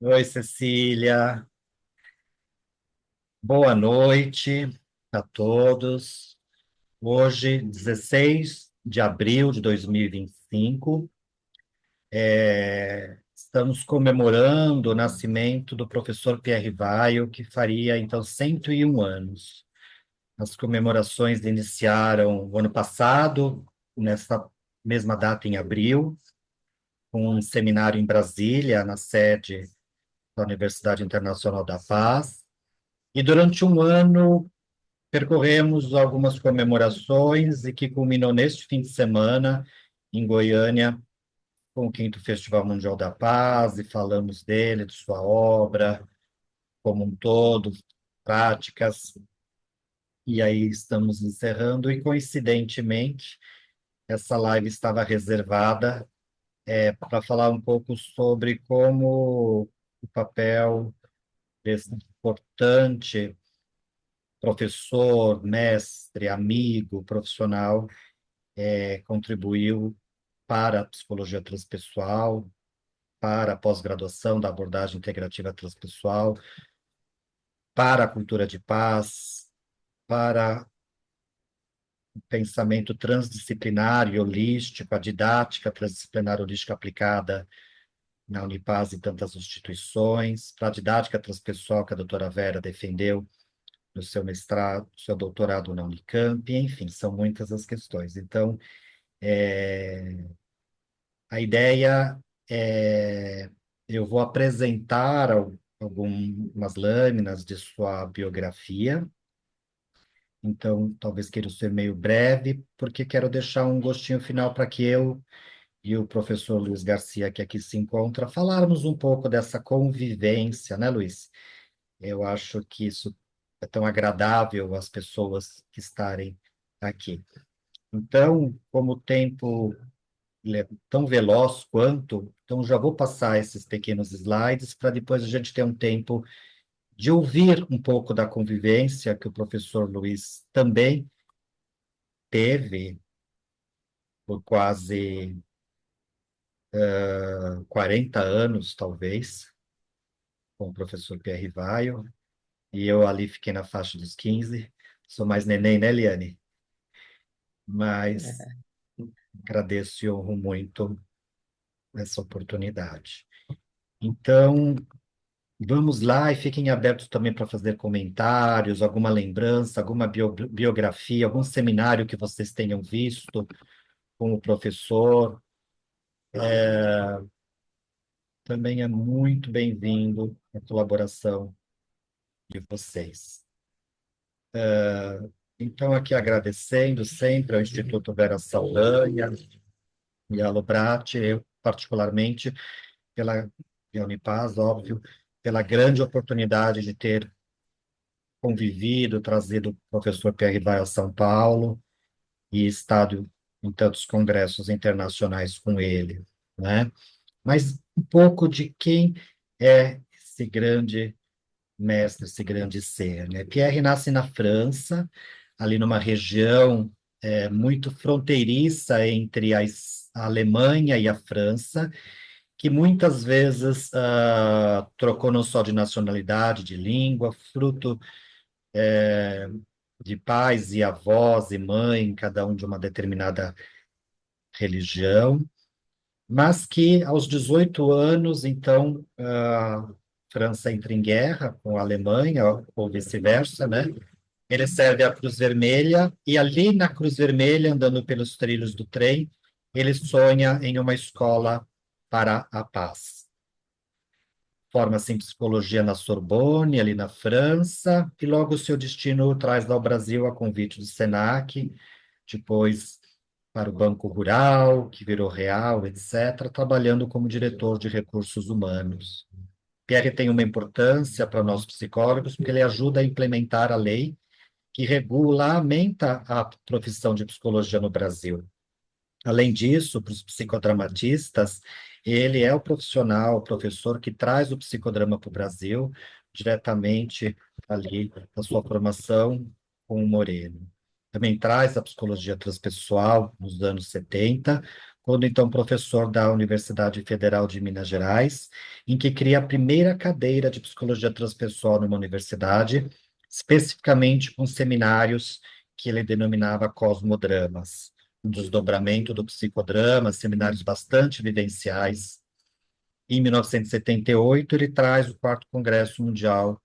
Oi, Cecília. Boa noite a todos. Hoje, 16 de abril de 2025, estamos comemorando o nascimento do professor Pierre Weill, que faria, então, 101 anos. As comemorações iniciaram o ano passado, nessa mesma data, em abril, com um seminário em Brasília, na sede da Universidade Internacional da Paz. E durante um ano percorremos algumas comemorações e que culminou neste fim de semana em Goiânia com o quinto Festival Mundial da Paz e falamos dele, de sua obra como um todo, práticas. E aí estamos encerrando e coincidentemente essa live estava reservada para falar um pouco sobre como o papel desse importante professor, mestre, amigo, profissional contribuiu para a psicologia transpessoal, para a pós-graduação da abordagem integrativa transpessoal, para a cultura de paz, para o pensamento transdisciplinar e holístico, a didática transdisciplinar holística aplicada na Unipaz e tantas instituições, para a didática transpessoal que a doutora Vera defendeu no seu mestrado, no seu doutorado na Unicamp, enfim, são muitas as questões. Então, a ideia é, eu vou apresentar algumas lâminas de sua biografia, então talvez queira ser meio breve, porque quero deixar um gostinho final para que eu e o professor Luiz Garcia, que aqui se encontra, falarmos um pouco dessa convivência, né, Luiz? Eu acho que isso é tão agradável às pessoas que estarem aqui. Então, como o tempo ele é tão veloz quanto, então já vou passar esses pequenos slides para depois a gente ter um tempo de ouvir um pouco da convivência que o professor Luiz também teve por quase 40 anos, talvez, com o professor Pierre Vaio, e eu ali fiquei na faixa dos 15, sou mais neném, né, Eliane? Mas agradeço e honro muito essa oportunidade. Então, vamos lá e fiquem abertos também para fazer comentários, alguma lembrança, alguma biografia, algum seminário que vocês tenham visto com o professor. Também é muito bem-vindo a colaboração de vocês. Então, aqui agradecendo sempre ao Instituto Vera Saldanha e à Lubrate, eu particularmente, pela e a Unipaz, óbvio, pela grande oportunidade de ter convivido, trazido o professor Pierre Vai a São Paulo e estado em tantos congressos internacionais com ele, né? Mas um pouco de quem é esse grande mestre, esse grande ser, né? Pierre nasce na França, ali numa região muito fronteiriça entre a Alemanha e a França, que muitas vezes trocou não só de nacionalidade, de língua, fruto de pais e avós e mãe, cada um de uma determinada religião, mas que aos 18 anos, então, a França entra em guerra com a Alemanha, ou vice-versa, né? Ele serve a Cruz Vermelha, e ali na Cruz Vermelha, andando pelos trilhos do trem, ele sonha em uma escola para a paz. Forma-se em psicologia na Sorbonne, ali na França, e logo o seu destino o traz ao Brasil a convite do Senac, depois para o Banco Rural, que virou Real, etc., trabalhando como diretor de recursos humanos. Pierre tem uma importância para nós psicólogos, porque ele ajuda a implementar a lei que regulamenta a profissão de psicologia no Brasil. Além disso, para os psicodramatistas, ele é o profissional, o professor que traz o psicodrama para o Brasil, diretamente ali da sua formação com o Moreno. Também traz a psicologia transpessoal nos anos 70, quando então professor da Universidade Federal de Minas Gerais, em que cria a primeira cadeira de psicologia transpessoal numa universidade, especificamente com seminários que ele denominava cosmodramas, um desdobramento do psicodrama, seminários bastante vivenciais. Em 1978, ele traz o quarto Congresso Mundial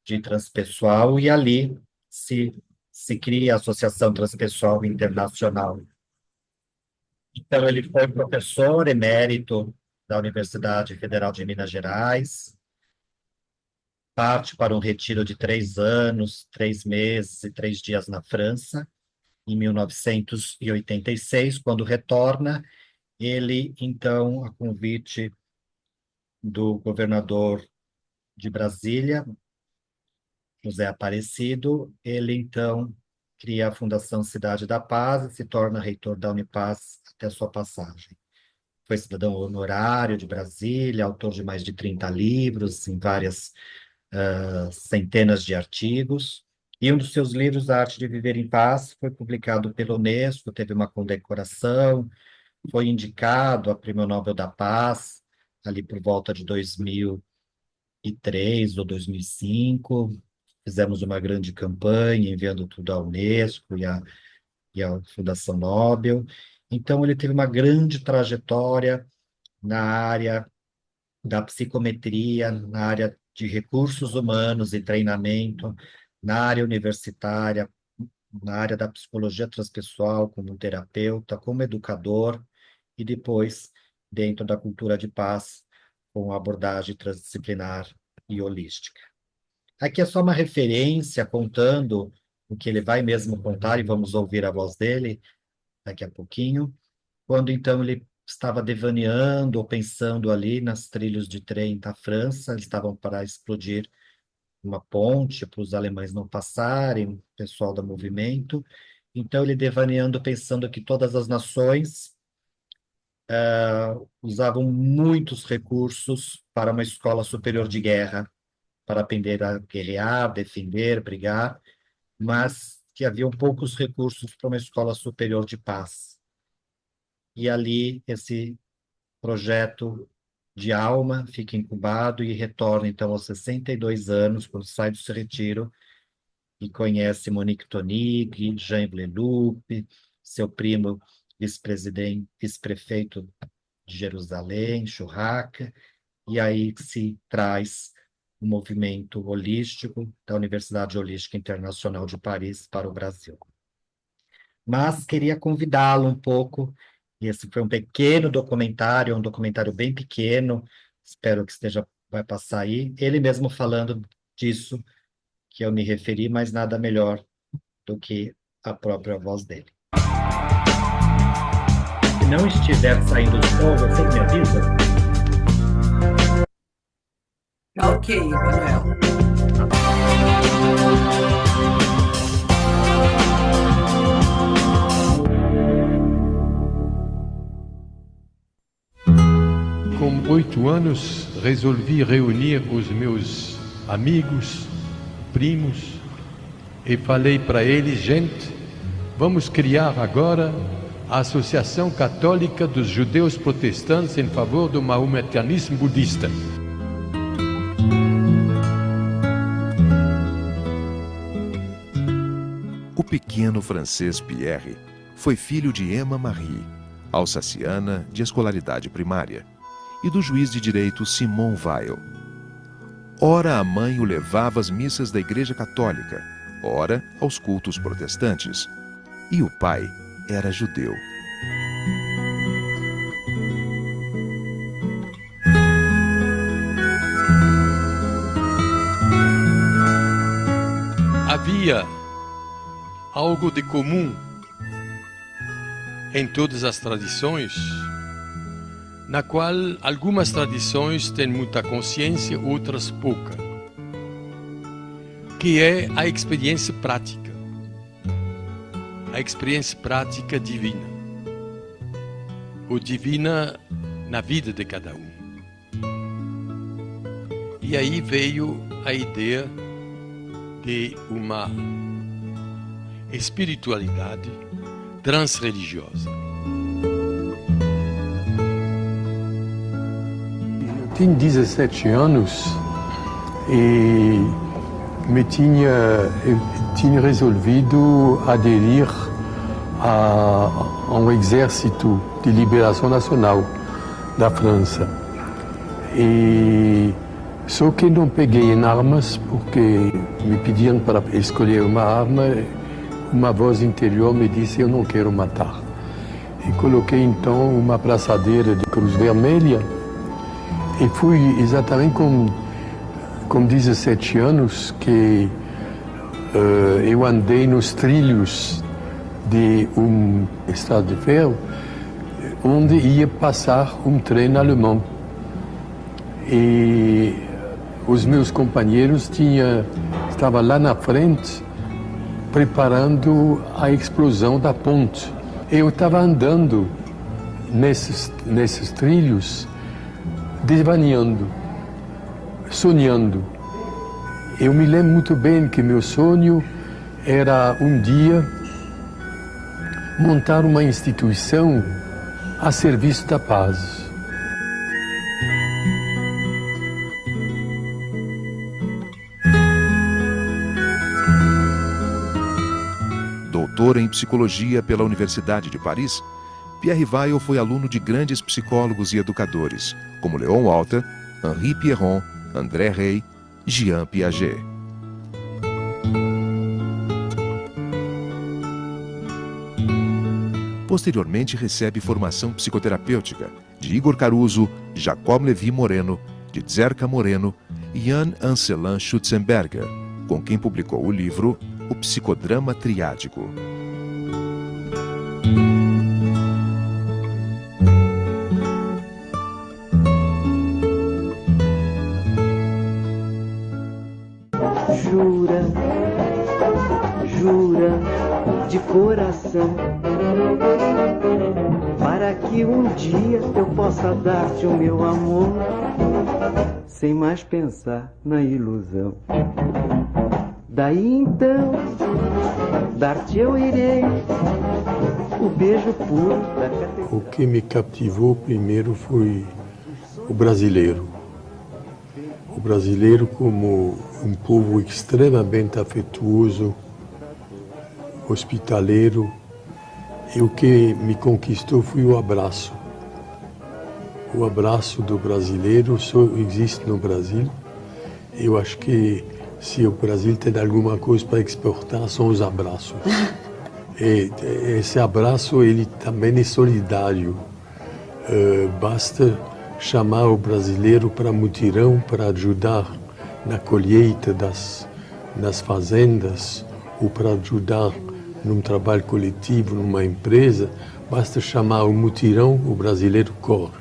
de Transpessoal e ali se, se cria a Associação Transpessoal Internacional. Então, ele foi professor emérito da Universidade Federal de Minas Gerais, parte para um retiro de 3 anos, 3 meses e 3 dias na França, em 1986, quando retorna, ele, então, a convite do governador de Brasília, José Aparecido, ele, então, cria a Fundação Cidade da Paz e se torna reitor da Unipaz até sua passagem. Foi cidadão honorário de Brasília, autor de mais de 30 livros, em várias centenas de artigos. E um dos seus livros, A Arte de Viver em Paz, foi publicado pela Unesco, teve uma condecoração, foi indicado a Prêmio Nobel da Paz, ali por volta de 2003 ou 2005. Fizemos uma grande campanha, enviando tudo à Unesco e à Fundação Nobel. Então, ele teve uma grande trajetória na área da psicometria, na área de recursos humanos e treinamento, na área universitária, na área da psicologia transpessoal, como terapeuta, como educador, e depois dentro da cultura de paz, com abordagem transdisciplinar e holística. Aqui é só uma referência contando o que ele vai mesmo contar, e vamos ouvir a voz dele daqui a pouquinho, quando então ele estava devaneando ou pensando ali nas trilhos de trem da França, eles estavam para explodir uma ponte para os alemães não passarem, o pessoal do movimento. Então ele devaneando, pensando que todas as nações usavam muitos recursos para uma escola superior de guerra, para aprender a guerrear, defender, brigar, mas que haviam poucos recursos para uma escola superior de paz. E ali esse projeto de alma fica incubado e retorna então aos 62 anos, quando sai do seu retiro, e conhece Monique Tonig, Jean Blelup, seu primo vice-presidente, vice-prefeito de Jerusalém, Churraca, e aí se traz o movimento holístico da Universidade Holística Internacional de Paris para o Brasil. Mas queria convidá-lo um pouco, e esse foi um pequeno documentário, um documentário bem pequeno, espero que esteja, vai passar aí, ele mesmo falando disso que eu me referi, mas nada melhor do que a própria voz dele. Se não estiver saindo o som, você me avisa? Ok, Manuel. Com 8 anos, resolvi reunir os meus amigos, primos, e falei para eles: gente, vamos criar agora a Associação Católica dos Judeus Protestantes em favor do maometanismo budista. O pequeno francês Pierre foi filho de Emma Marie, alsaciana de escolaridade primária, e do juiz de direito Simon Weil. Ora a mãe o levava às missas da Igreja Católica, ora aos cultos protestantes, e o pai era judeu. Havia algo de comum em todas as tradições, na qual algumas tradições têm muita consciência, outras pouca, que é a experiência prática divina, ou divina na vida de cada um. E aí veio a ideia de uma espiritualidade transreligiosa. Tinha 17 anos e eu tinha resolvido aderir a um exército de liberação nacional da França. Só que não peguei em armas porque me pediram para escolher uma arma. Uma voz interior me disse: eu não quero matar. E coloquei então uma braçadeira de cruz vermelha e fui exatamente com 17 anos que eu andei nos trilhos de um estrada de ferro onde ia passar um trem alemão. E os meus companheiros estavam lá na frente preparando a explosão da ponte. Eu estava andando nesses trilhos, desvaneando, sonhando. Eu me lembro muito bem que meu sonho era um dia montar uma instituição a serviço da paz. Doutor em psicologia pela Universidade de Paris, Pierre Weil foi aluno de grandes psicólogos e educadores, como Léon Walter, Henri Pierron, André Rey, Jean Piaget. Posteriormente recebe formação psicoterapêutica de Igor Caruso, Jacob Levi Moreno, de Dzerka Moreno e Jan Anselin Schutzenberger, com quem publicou o livro O Psicodrama Triádico. Jura, jura de coração, para que um dia eu possa dar-te o meu amor, sem mais pensar na ilusão. Daí então, dar-te eu irei o beijo puro da categoria. O que me captivou primeiro foi o brasileiro. O brasileiro como um povo extremamente afetuoso, hospitaleiro. E o que me conquistou foi o abraço. O abraço do brasileiro só existe no Brasil. Eu acho que se o Brasil tem alguma coisa para exportar, são os abraços. E esse abraço, ele também é solidário. Basta chamar o brasileiro para mutirão, para ajudar na colheita nas fazendas, ou para ajudar num trabalho coletivo, numa empresa. Basta chamar o mutirão, o brasileiro corre.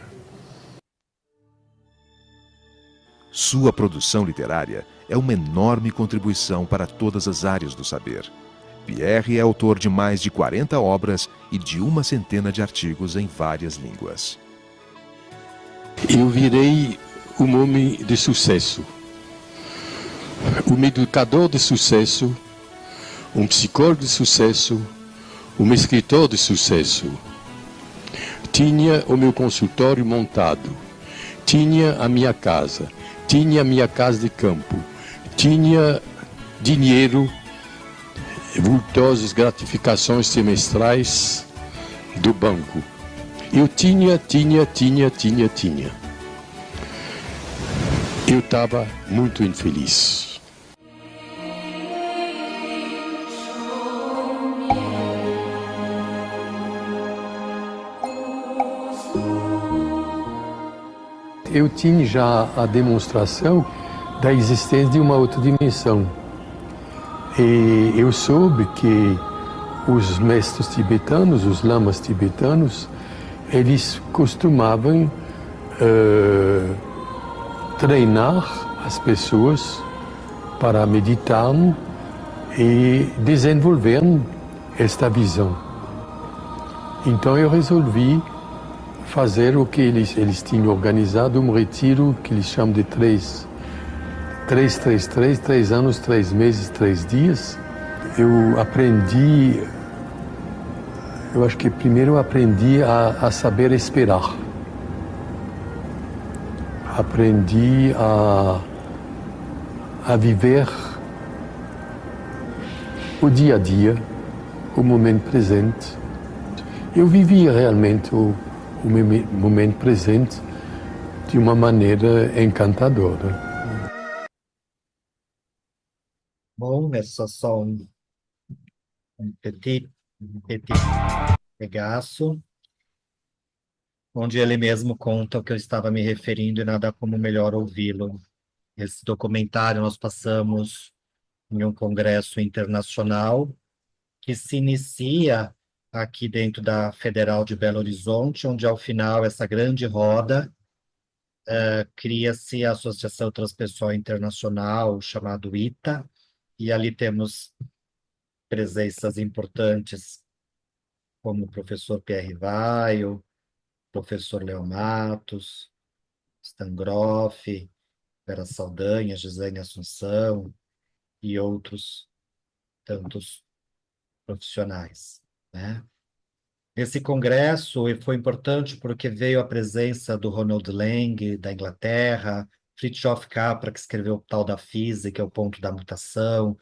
Sua produção literária é uma enorme contribuição para todas as áreas do saber. Pierre é autor de mais de 40 obras e de uma centena de artigos em várias línguas. Eu virei um homem de sucesso, um educador de sucesso, um psicólogo de sucesso, um escritor de sucesso. Tinha o meu consultório montado, tinha a minha casa de campo, tinha dinheiro, vultosas gratificações semestrais do banco. Eu tinha. Eu estava muito infeliz. Eu tinha já a demonstração da existência de uma outra dimensão. E eu soube que os mestres tibetanos, os lamas tibetanos, eles costumavam treinar as pessoas para meditar e desenvolver esta visão. Então eu resolvi fazer o que eles tinham organizado, um retiro que eles chamam de 3 anos, 3 meses, 3 dias. Eu aprendi, eu acho que primeiro eu aprendi a saber esperar. aprendi a viver o dia a dia, o momento presente. Eu vivi realmente o momento presente de uma maneira encantadora. Bom, é só um petit pedaço, onde ele mesmo conta o que eu estava me referindo e nada como melhor ouvi-lo. Esse documentário nós passamos em um congresso internacional que se inicia aqui dentro da Federal de Belo Horizonte, onde ao final essa grande roda cria-se a Associação Transpessoal Internacional, chamado ITA, e ali temos presenças importantes como o professor Pierre Weil, professor Léo Matos, Stan Groff, Vera Saldanha, Gisele Assunção e outros tantos profissionais, né? Esse congresso foi importante porque veio a presença do Ronald Lang, da Inglaterra, Fritjof Capra, que escreveu o tal da física, o ponto da mutação,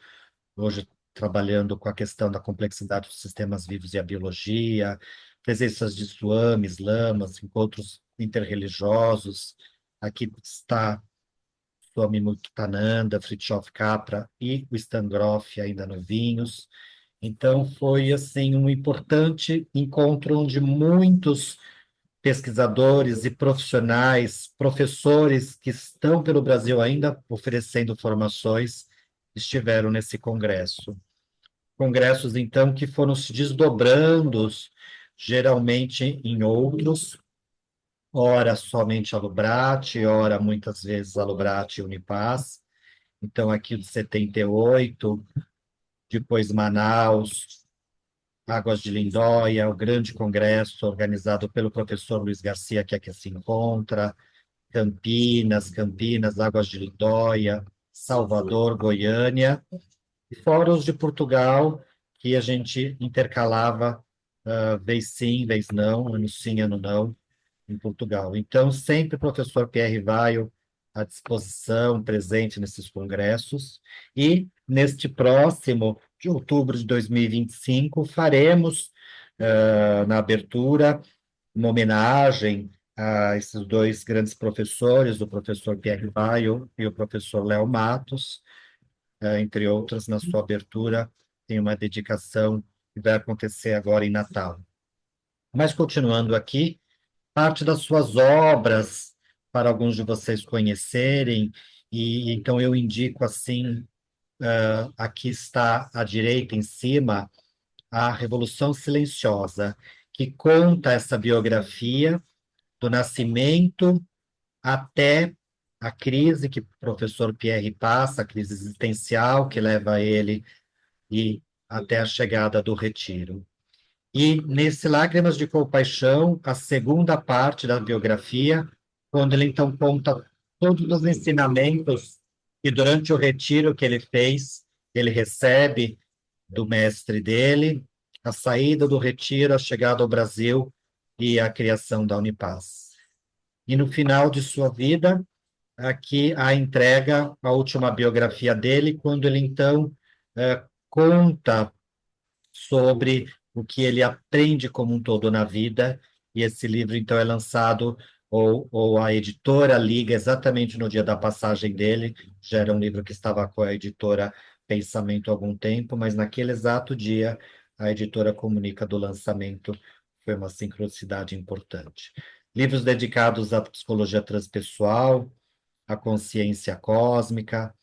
hoje trabalhando com a questão da complexidade dos sistemas vivos e a biologia, presenças de swamis, lamas, encontros interreligiosos. Aqui está Swami Muktananda, Fritjof Capra e o Stan Grof, ainda novinhos. Então, foi assim um importante encontro onde muitos pesquisadores e profissionais, professores que estão pelo Brasil ainda oferecendo formações, estiveram nesse congresso. Congressos, então, que foram se desdobrando, geralmente em outros, ora somente a Lubrate, ora muitas vezes a Lubrate e Unipaz. Então, aqui o de 78, depois Manaus, Águas de Lindóia, o grande congresso organizado pelo professor Luiz Garcia, que aqui se encontra, Campinas, Águas de Lindóia, Salvador, Goiânia, e fóruns de Portugal, que a gente intercalava vez sim, vez não, ano sim, ano não, em Portugal. Então, sempre o professor Pierre Weil à disposição, presente nesses congressos, e neste próximo, de outubro de 2025, faremos, na abertura, uma homenagem a esses dois grandes professores, o professor Pierre Weil e o professor Léo Matos, entre outras, na sua abertura, tem uma dedicação que vai acontecer agora em Natal. Mas continuando aqui, parte das suas obras, para alguns de vocês conhecerem, e então eu indico assim, aqui está à direita em cima, a Revolução Silenciosa, que conta essa biografia do nascimento até a crise que o professor Pierre passa, a crise existencial que leva ele e até a chegada do retiro. E nesse Lágrimas de Compaixão, a segunda parte da biografia, quando ele então conta todos os ensinamentos que durante o retiro que ele fez, ele recebe do mestre dele, a saída do retiro, a chegada ao Brasil e a criação da Unipaz. E no final de sua vida, aqui a entrega, a última biografia dele, quando ele então conta sobre o que ele aprende como um todo na vida, e esse livro então é lançado, ou a editora liga exatamente no dia da passagem dele, já era um livro que estava com a editora Pensamento há algum tempo, mas naquele exato dia a editora comunica do lançamento, foi uma sincronicidade importante. Livros dedicados à psicologia transpessoal, à consciência cósmica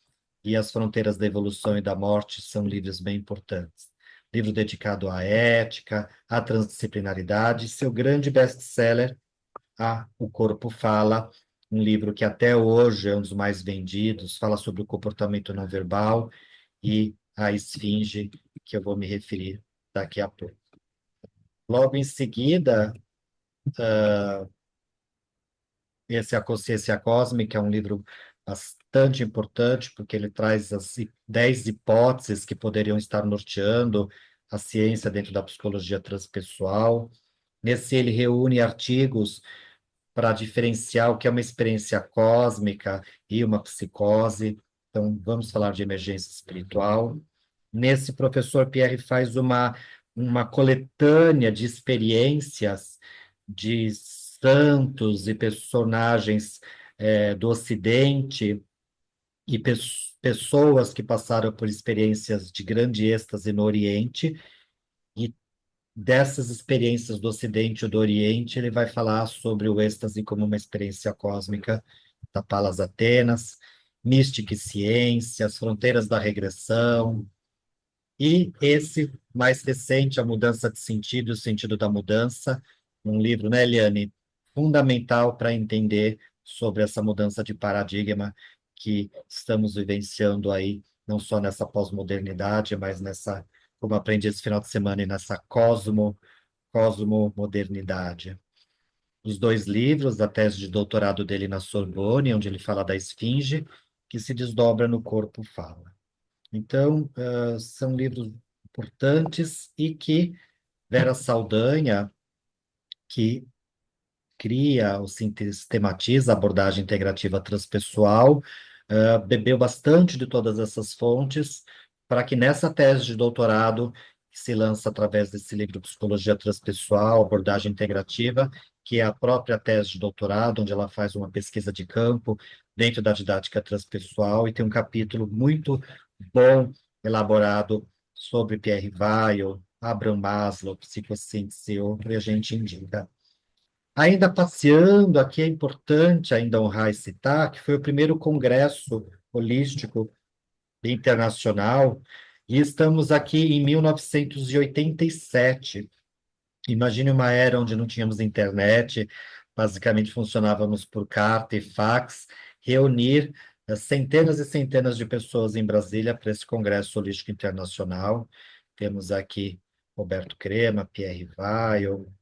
e às fronteiras da evolução e da morte são livros bem importantes. Livro dedicado à ética, à transdisciplinaridade, seu grande best-seller, O Corpo Fala, um livro que até hoje é um dos mais vendidos, fala sobre o comportamento não verbal e a esfinge, que eu vou me referir daqui a pouco. Logo em seguida, esse A Consciência Cósmica é um livro bastante importante, porque ele traz as 10 hipóteses que poderiam estar norteando a ciência dentro da psicologia transpessoal. Nesse, ele reúne artigos para diferenciar o que é uma experiência cósmica e uma psicose. Então, vamos falar de emergência espiritual. Nesse, professor Pierre faz uma coletânea de experiências de santos e personagens do Ocidente e pessoas que passaram por experiências de grande êxtase no Oriente, e dessas experiências do Ocidente e do Oriente, ele vai falar sobre o êxtase como uma experiência cósmica da Palas Atenas, mística e ciência, as fronteiras da regressão, e esse mais recente, A Mudança de Sentido e o Sentido da Mudança, um livro, né, Eliane, fundamental para entender sobre essa mudança de paradigma que estamos vivenciando aí, não só nessa pós-modernidade, mas nessa, como aprendi esse final de semana, e nessa cosmomodernidade. Os dois livros, da tese de doutorado dele na Sorbonne, onde ele fala da esfinge, que se desdobra no corpo fala. Então, são livros importantes e que Vera Saldanha, que cria ou sistematiza a abordagem integrativa transpessoal, bebeu bastante de todas essas fontes para que nessa tese de doutorado, que se lança através desse livro Psicologia Transpessoal, Abordagem Integrativa, que é a própria tese de doutorado, onde ela faz uma pesquisa de campo dentro da didática transpessoal, e tem um capítulo muito bom, elaborado sobre Pierre Weil, Abraham Maslow, psicossíntese, e a gente indica. Ainda passeando, aqui é importante ainda honrar e citar que foi o primeiro congresso holístico internacional, e estamos aqui em 1987. Imagine uma era onde não tínhamos internet, basicamente funcionávamos por carta e fax, reunir centenas e centenas de pessoas em Brasília para esse Congresso Holístico Internacional. Temos aqui Roberto Crema, Pierre Weil,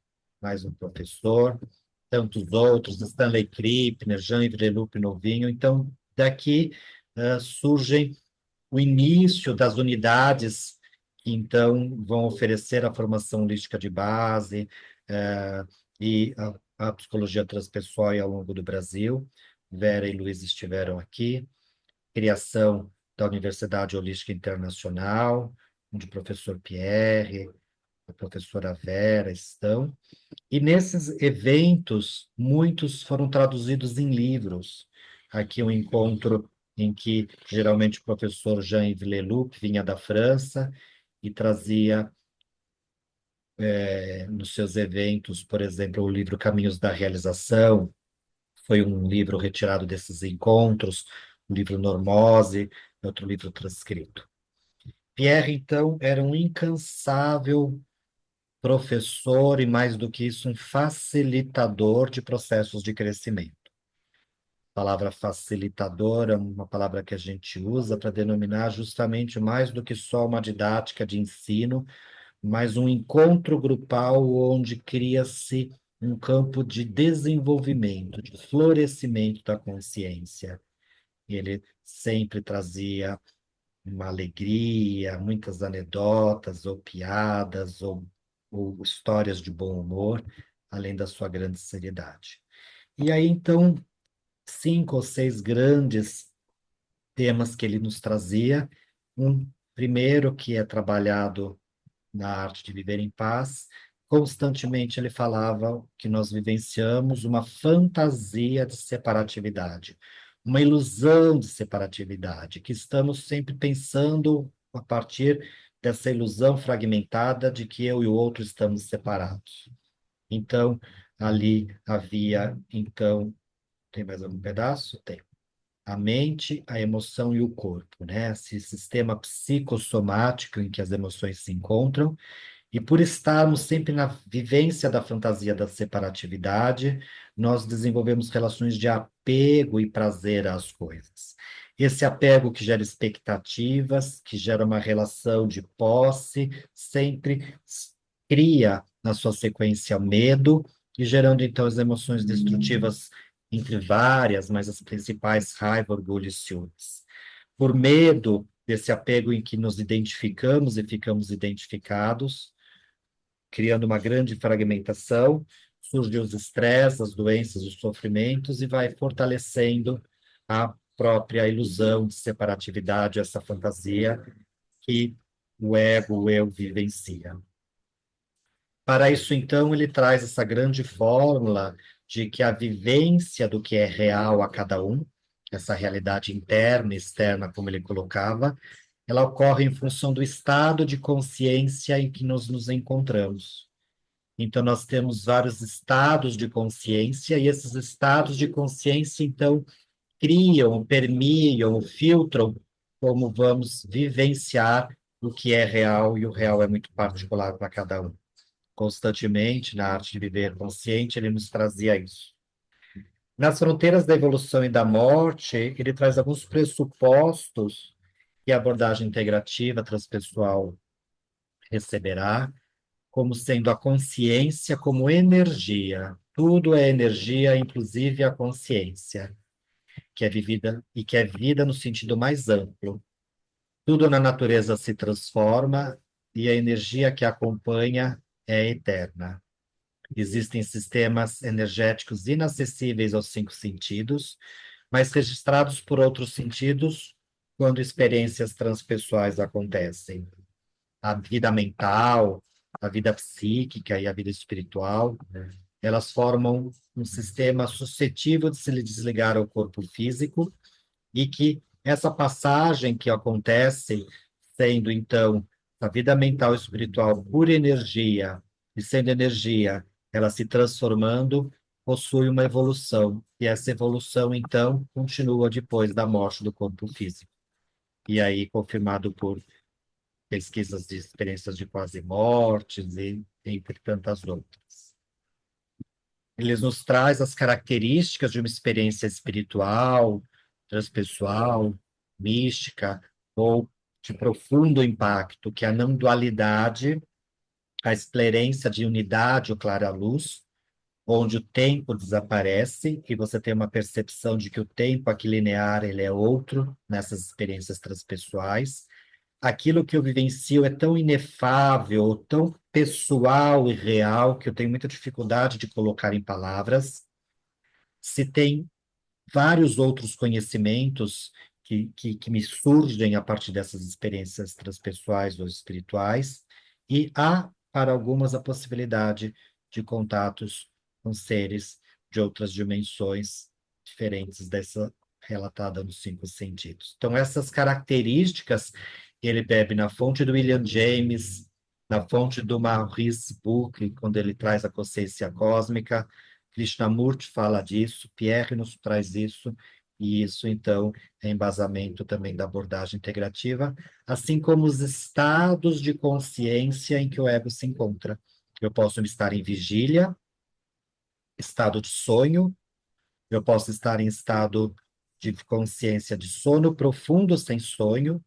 mais um professor, tantos outros, Stanley Krippner, Jean-Yves Leloup Novinho. Então, daqui surgem o início das unidades que, então, vão oferecer a formação holística de base e a psicologia transpessoal ao longo do Brasil. Vera e Luiz estiveram aqui. Criação da Universidade Holística Internacional, onde o professor Pierre, a professora Vera estão. E nesses eventos, muitos foram traduzidos em livros. Aqui um encontro em que geralmente o professor Jean-Yves Leloup vinha da França e trazia nos seus eventos, por exemplo, o livro Caminhos da Realização, foi um livro retirado desses encontros, o livro Normose, outro livro transcrito. Pierre, então, era um incansável professor e, mais do que isso, um facilitador de processos de crescimento. A palavra facilitador é uma palavra que a gente usa para denominar justamente mais do que só uma didática de ensino, mas um encontro grupal onde cria-se um campo de desenvolvimento, de florescimento da consciência. Ele sempre trazia uma alegria, muitas anedotas, ou piadas, ou histórias de bom humor, além da sua grande seriedade. E aí, então, 5 ou 6 grandes temas que ele nos trazia. Um primeiro, que é trabalhado na arte de viver em paz. Constantemente ele falava que nós vivenciamos uma fantasia de separatividade, uma ilusão de separatividade, que estamos sempre pensando a partir dessa ilusão fragmentada de que eu e o outro estamos separados. Então, ali havia, então, tem mais algum pedaço? Tem. A mente, a emoção e o corpo, né? Esse sistema psicossomático em que as emoções se encontram, e por estarmos sempre na vivência da fantasia da separatividade, nós desenvolvemos relações de apego e prazer às coisas. Esse apego que gera expectativas, que gera uma relação de posse, sempre cria, na sua sequência, medo, e gerando, então, as emoções destrutivas entre várias, mas as principais, raiva, orgulho e ciúmes. Por medo desse apego em que nos identificamos e ficamos identificados, criando uma grande fragmentação, surgem os estresses, as doenças, os sofrimentos, e vai fortalecendo a própria ilusão de separatividade, essa fantasia que o ego, o eu, vivencia. Para isso, então, ele traz essa grande fórmula de que a vivência do que é real a cada um, essa realidade interna e externa, como ele colocava, ela ocorre em função do estado de consciência em que nos encontramos. Então, nós temos vários estados de consciência, e esses estados de consciência, então, criam, permeam, filtram como vamos vivenciar o que é real, e o real é muito particular para cada um. Constantemente, na arte de viver consciente, ele nos trazia isso. Nas fronteiras da evolução e da morte, ele traz alguns pressupostos que a abordagem integrativa transpessoal receberá, como sendo a consciência como energia. Tudo é energia, inclusive a consciência, que é vivida e que é vida no sentido mais amplo. Tudo na natureza se transforma e a energia que acompanha é eterna. Existem sistemas energéticos inacessíveis aos cinco sentidos, mas registrados por outros sentidos quando experiências transpessoais acontecem. A vida mental, a vida psíquica e a vida espiritual, elas formam um sistema suscetível de se desligar ao corpo físico, e que essa passagem que acontece, sendo então a vida mental e espiritual por energia, e sendo energia, ela se transformando, possui uma evolução, e essa evolução, então, continua depois da morte do corpo físico. E aí, confirmado por pesquisas de experiências de quase mortes, e entre tantas outras. Ele nos traz as características de uma experiência espiritual, transpessoal, mística, ou de profundo impacto, que é a não dualidade, a esclerência de unidade ou clara luz, onde o tempo desaparece e você tem uma percepção de que o tempo aqui linear ele é outro nessas experiências transpessoais. Aquilo que eu vivencio é tão inefável, tão pessoal e real, que eu tenho muita dificuldade de colocar em palavras. Se tem vários outros conhecimentos que me surgem a partir dessas experiências transpessoais ou espirituais, e há, para algumas, a possibilidade de contatos com seres de outras dimensões diferentes dessa relatada nos cinco sentidos. Então, essas características ele bebe na fonte do William James, na fonte do Maurice Bucke, quando ele traz a consciência cósmica. Krishnamurti fala disso, Pierre nos traz isso, e isso, então, é embasamento também da abordagem integrativa, assim como os estados de consciência em que o ego se encontra. Eu posso estar em vigília, estado de sonho, eu posso estar em estado de consciência de sono profundo sem sonho,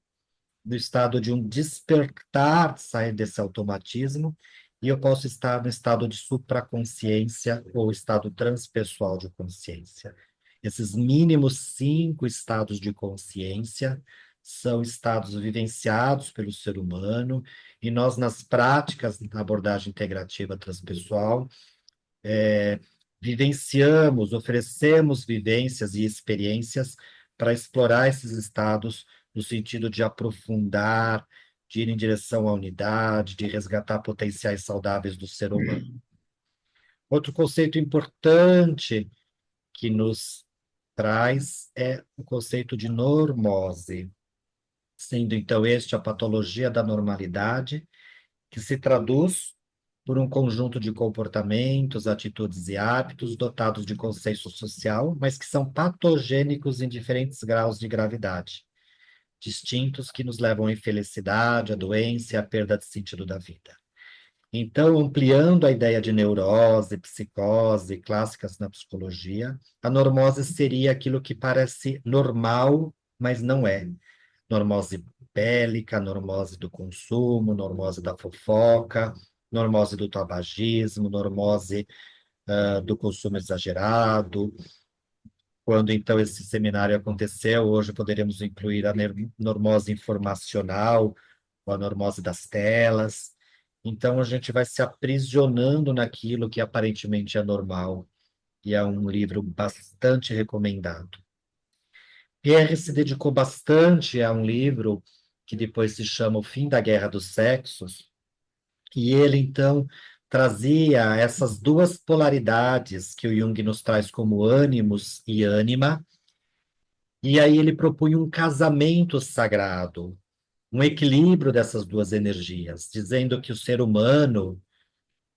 no estado de um despertar, sair desse automatismo, e eu posso estar no estado de supraconsciência ou estado transpessoal de consciência. Esses mínimos 5 estados de consciência são estados vivenciados pelo ser humano, e nós, nas práticas da abordagem integrativa transpessoal, vivenciamos, oferecemos vivências e experiências para explorar esses estados no sentido de aprofundar, de ir em direção à unidade, de resgatar potenciais saudáveis do ser humano. Outro conceito importante que nos traz é o conceito de normose, sendo então este a patologia da normalidade, que se traduz por um conjunto de comportamentos, atitudes e hábitos dotados de consenso social, mas que são patogênicos em diferentes graus de gravidade, distintos, que nos levam à infelicidade, à doença e à perda de sentido da vida. Então, ampliando a ideia de neurose, psicose, clássicas na psicologia, a normose seria aquilo que parece normal, mas não é. Normose bélica, normose do consumo, normose da fofoca, normose do tabagismo, normose do consumo exagerado. Quando então esse seminário aconteceu, hoje poderemos incluir a normose informacional, ou a normose das telas, Então a gente vai se aprisionando naquilo que aparentemente é normal, e é um livro bastante recomendado. Pierre se dedicou bastante a um livro que depois se chama O Fim da Guerra dos Sexos, e ele então trazia essas duas polaridades que o Jung nos traz como ânimos e ânima, e aí ele propunha um casamento sagrado, um equilíbrio dessas duas energias, dizendo que o ser humano,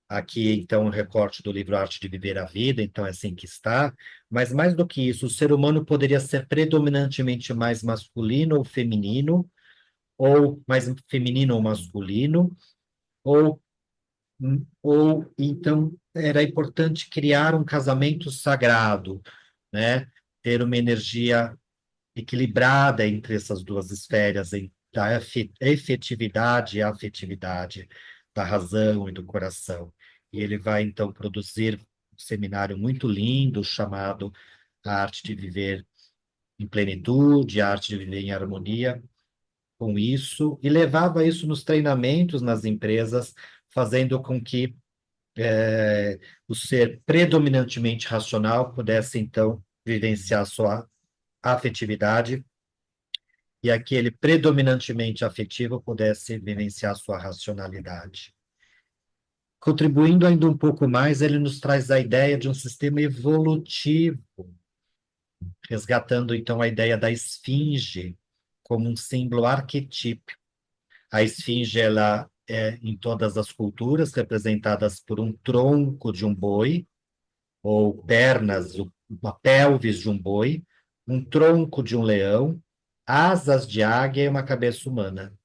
aqui então um recorte do livro Arte de Viver a Vida, então é assim que está, mas mais do que isso, o ser humano poderia ser predominantemente mais masculino ou feminino, ou mais feminino ou masculino, ou, ou então era importante criar um casamento sagrado, né? Ter uma energia equilibrada entre essas duas esferas, da efetividade e afetividade, da razão e do coração. E ele vai, então, produzir um seminário muito lindo chamado A Arte de Viver em Plenitude, a Arte de Viver em Harmonia com isso, e levava isso nos treinamentos nas empresas, fazendo com que o ser predominantemente racional pudesse, então, vivenciar sua afetividade e aquele predominantemente afetivo pudesse vivenciar sua racionalidade. Contribuindo ainda um pouco mais, ele nos traz a ideia de um sistema evolutivo, resgatando então a ideia da esfinge como um símbolo arquetípico. A esfinge, ela é em todas as culturas representadas por um tronco de um boi, ou pernas, uma pelvis de um boi, um tronco de um leão, asas de águia e uma cabeça humana,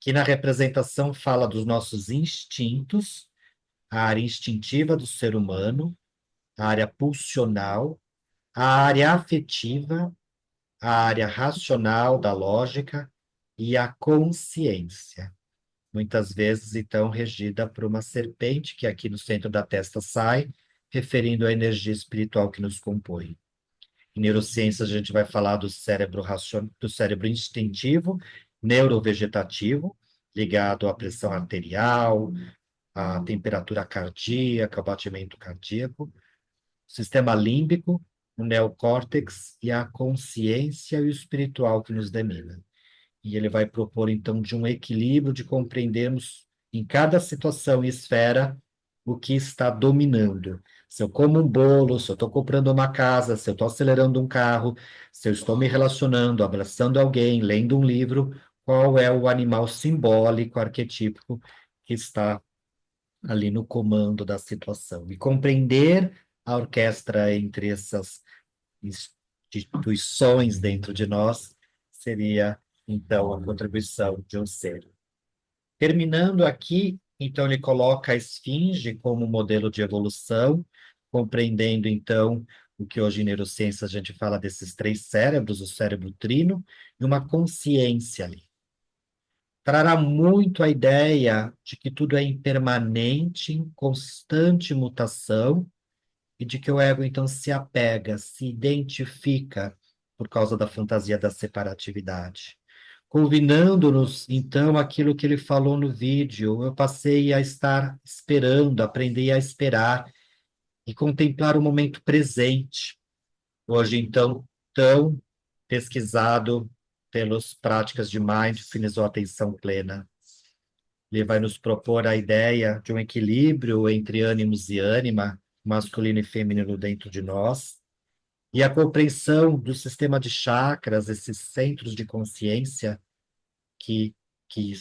que na representação fala dos nossos instintos, a área instintiva do ser humano, a área pulsional, a área afetiva, a área racional da lógica e a consciência. Muitas vezes, então, regida por uma serpente que aqui no centro da testa sai, referindo à energia espiritual que nos compõe. Em neurociência, a gente vai falar do cérebro instintivo, neurovegetativo, ligado à pressão arterial, à temperatura cardíaca, ao batimento cardíaco, sistema límbico, o neocórtex e a consciência e o espiritual que nos domina. E ele vai propor, então, de um equilíbrio de compreendermos em cada situação e esfera o que está dominando. Se eu como um bolo, se eu estou comprando uma casa, se eu estou acelerando um carro, se eu estou me relacionando, abraçando alguém, lendo um livro, qual é o animal simbólico, arquetípico que está ali no comando da situação. E compreender a orquestra entre essas instituições dentro de nós seria, então, a contribuição de um ser. Terminando aqui, então, ele coloca a esfinge como modelo de evolução, compreendendo, então, o que hoje em neurociência a gente fala desses três cérebros, o cérebro trino, e uma consciência ali. Trará muito a ideia de que tudo é impermanente, em constante mutação, e de que o ego, então, se apega, se identifica por causa da fantasia da separatividade. Convidando-nos, então, aquilo que ele falou no vídeo, eu passei a estar esperando, aprendi a esperar e contemplar o momento presente. Hoje, então, tão pesquisado pelas práticas de mindfulness ou atenção plena. Ele vai nos propor a ideia de um equilíbrio entre ânimos e ânima, masculino e feminino dentro de nós, e a compreensão do sistema de chakras, esses centros de consciência que, que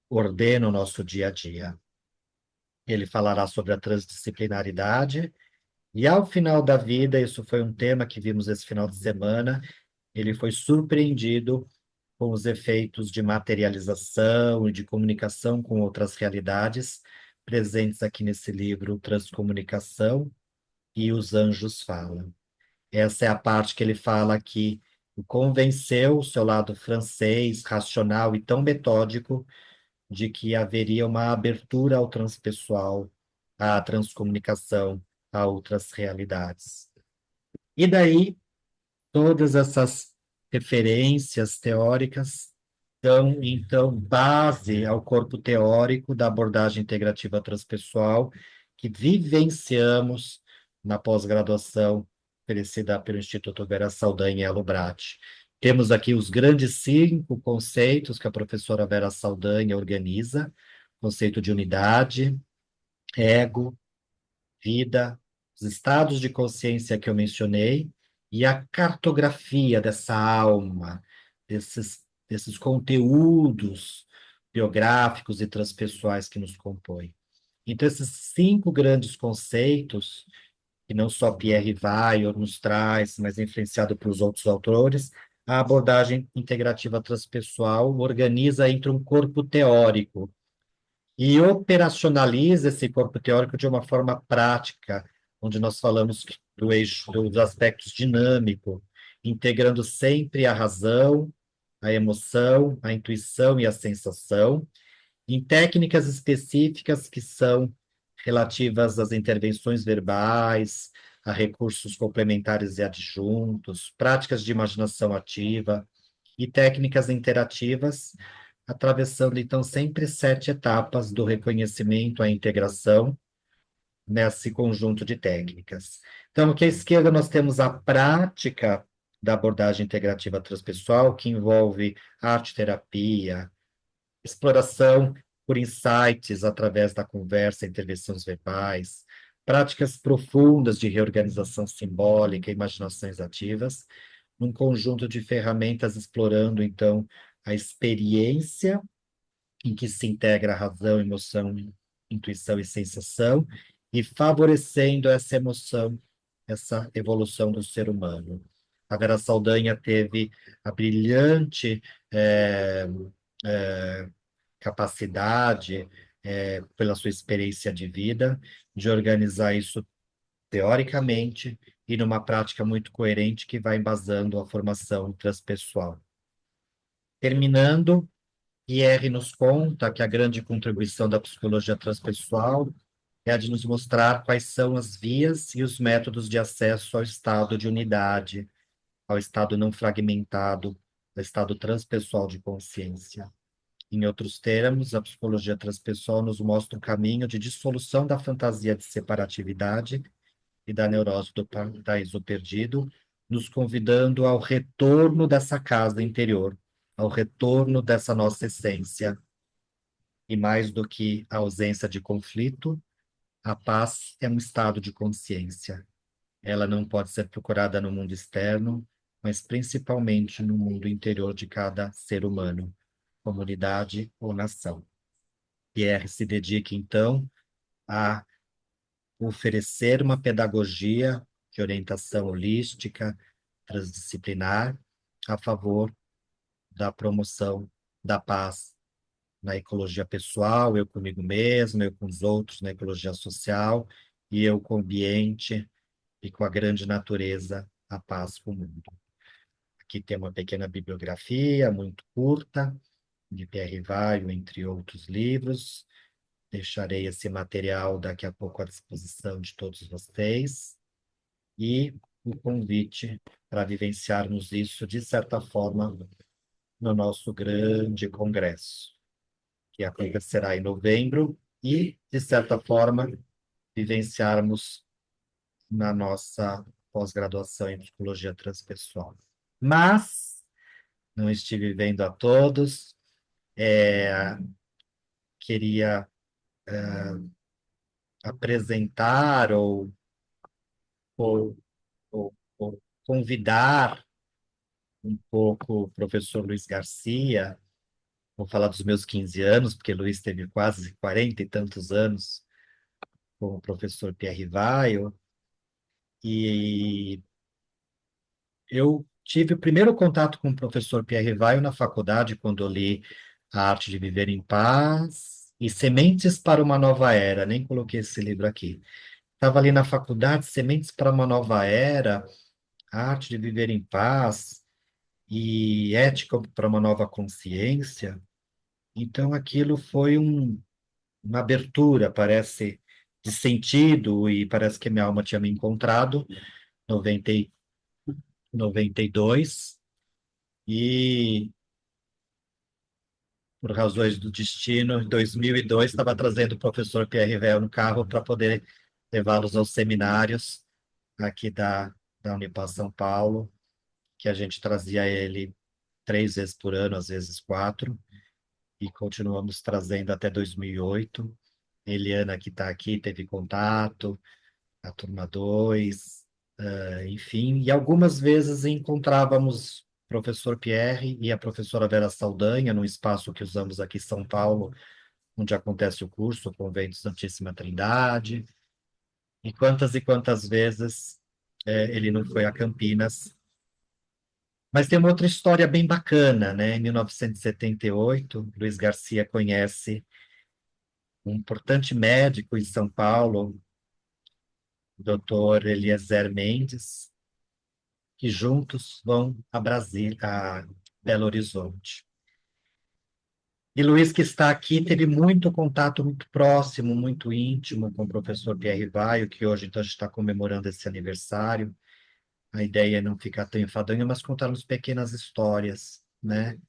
ordena o nosso dia a dia. Ele falará sobre a transdisciplinaridade, e ao final da vida, isso foi um tema que vimos esse final de semana, ele foi surpreendido com os efeitos de materialização e de comunicação com outras realidades presentes aqui nesse livro, Transcomunicação e Os Anjos Falam. Essa é a parte que ele fala que o convenceu o seu lado francês, racional e tão metódico de que haveria uma abertura ao transpessoal, à transcomunicação, a outras realidades. E daí, todas essas referências teóricas Então, base ao corpo teórico da abordagem integrativa transpessoal que vivenciamos na pós-graduação oferecida pelo Instituto Vera Saldanha e Elo Brat. Temos aqui os grandes 5 conceitos que a professora Vera Saldanha organiza: conceito de unidade, ego, vida, os estados de consciência que eu mencionei e a cartografia dessa alma, desses conteúdos biográficos e transpessoais que nos compõem. Então, esses 5 grandes conceitos, que não só Pierre Weyer nos traz, mas influenciado pelos outros autores, a abordagem integrativa transpessoal organiza entre um corpo teórico e operacionaliza esse corpo teórico de uma forma prática, onde nós falamos do eixo, dos aspectos dinâmico, integrando sempre a razão, a emoção, a intuição e a sensação, em técnicas específicas que são relativas às intervenções verbais, a recursos complementares e adjuntos, práticas de imaginação ativa e técnicas interativas, atravessando então sempre 7 etapas do reconhecimento à integração nesse conjunto de técnicas. Então, aqui à esquerda nós temos a prática da abordagem integrativa transpessoal, que envolve arte-terapia, exploração por insights através da conversa, intervenções verbais, práticas profundas de reorganização simbólica, imaginações ativas, num conjunto de ferramentas explorando, então, a experiência em que se integra a razão, emoção, intuição e sensação, e favorecendo essa emoção, essa evolução do ser humano. A Vera Saldanha teve a brilhante capacidade, pela sua experiência de vida, de organizar isso teoricamente e numa prática muito coerente que vai embasando a formação transpessoal. Terminando, Pierre nos conta que a grande contribuição da psicologia transpessoal é a de nos mostrar quais são as vias e os métodos de acesso ao estado de unidade, ao estado não fragmentado, ao estado transpessoal de consciência. Em outros termos, a psicologia transpessoal nos mostra o caminho de dissolução da fantasia de separatividade e da neurose do paraíso perdido, nos convidando ao retorno dessa casa interior, ao retorno dessa nossa essência. E mais do que a ausência de conflito, a paz é um estado de consciência. Ela não pode ser procurada no mundo externo, mas principalmente no mundo interior de cada ser humano, comunidade ou nação. Pierre se dedica, então, a oferecer uma pedagogia de orientação holística, transdisciplinar, a favor da promoção da paz na ecologia pessoal, eu comigo mesmo, eu com os outros, na ecologia social, e eu com o ambiente e com a grande natureza, a paz com o mundo. Aqui tem uma pequena bibliografia, muito curta, de Pierre Weyer, entre outros livros. Deixarei esse material daqui a pouco à disposição de todos vocês. E o convite para vivenciarmos isso, de certa forma, no nosso grande congresso, que acontecerá em novembro, e, de certa forma, vivenciarmos na nossa pós-graduação em psicologia transpessoal. Mas não estive vendo a todos, queria apresentar ou, ou convidar um pouco o professor Luiz Garcia. Vou falar dos meus 15 anos, porque Luiz teve quase 40 e tantos anos com o professor Pierre Weyer, e eu tive o primeiro contato com o professor Pierre Weyer na faculdade, quando eu li A Arte de Viver em Paz e Sementes para uma Nova Era. Nem coloquei esse livro aqui. Estava ali na faculdade, Sementes para uma Nova Era, A Arte de Viver em Paz e Ética para uma Nova Consciência. Então, aquilo foi uma abertura, parece, de sentido, e parece que minha alma tinha me encontrado, 90, 92, e por razões do destino, em 2002, estava trazendo o professor Pierre Véu no carro para poder levá-los aos seminários aqui da Unipar São Paulo, que a gente trazia ele 3 vezes por ano, às vezes 4, e continuamos trazendo até 2008. Eliana, que está aqui, teve contato, a turma 2, enfim, e algumas vezes encontrávamos o professor Pierre e a professora Vera Saldanha, num espaço que usamos aqui em São Paulo, onde acontece o curso, o Convento Santíssima Trindade, e quantas vezes ele não foi a Campinas. Mas tem uma outra história bem bacana, né? Em 1978, Luiz Garcia conhece um importante médico em São Paulo, o Dr. Eliezer Mendes, que juntos vão a Brasília, a Belo Horizonte. E Luiz, que está aqui, teve muito contato muito próximo, muito íntimo com o professor Pierre Vaio, que hoje então, a gente está comemorando esse aniversário. A ideia é não ficar tão enfadonho, mas contarmos pequenas histórias, né?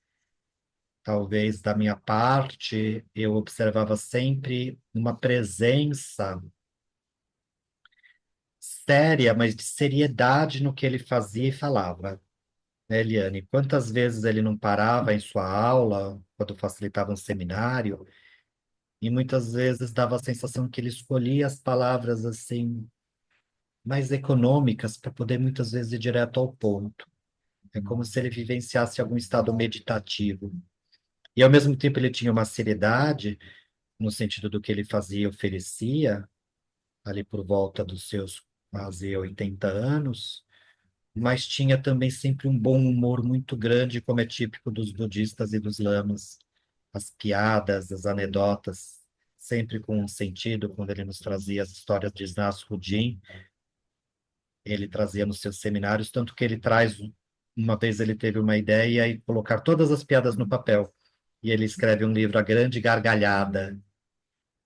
Talvez da minha parte, eu observava sempre uma presença séria, mas de seriedade no que ele fazia e falava, né, Eliane? Quantas vezes ele não parava em sua aula, quando facilitava um seminário, e muitas vezes dava a sensação que ele escolhia as palavras assim mais econômicas para poder muitas vezes ir direto ao ponto. É como se ele vivenciasse algum estado meditativo. E ao mesmo tempo ele tinha uma seriedade no sentido do que ele fazia e oferecia, ali por volta dos seus quase 80 anos, mas tinha também sempre um bom humor muito grande, como é típico dos budistas e dos lamas. As piadas, as anedotas, sempre com um sentido, quando ele nos trazia as histórias de Nasruddin, ele trazia nos seus seminários, tanto que ele traz, uma vez ele teve uma ideia e colocar todas as piadas no papel, e ele escreve um livro, A Grande Gargalhada,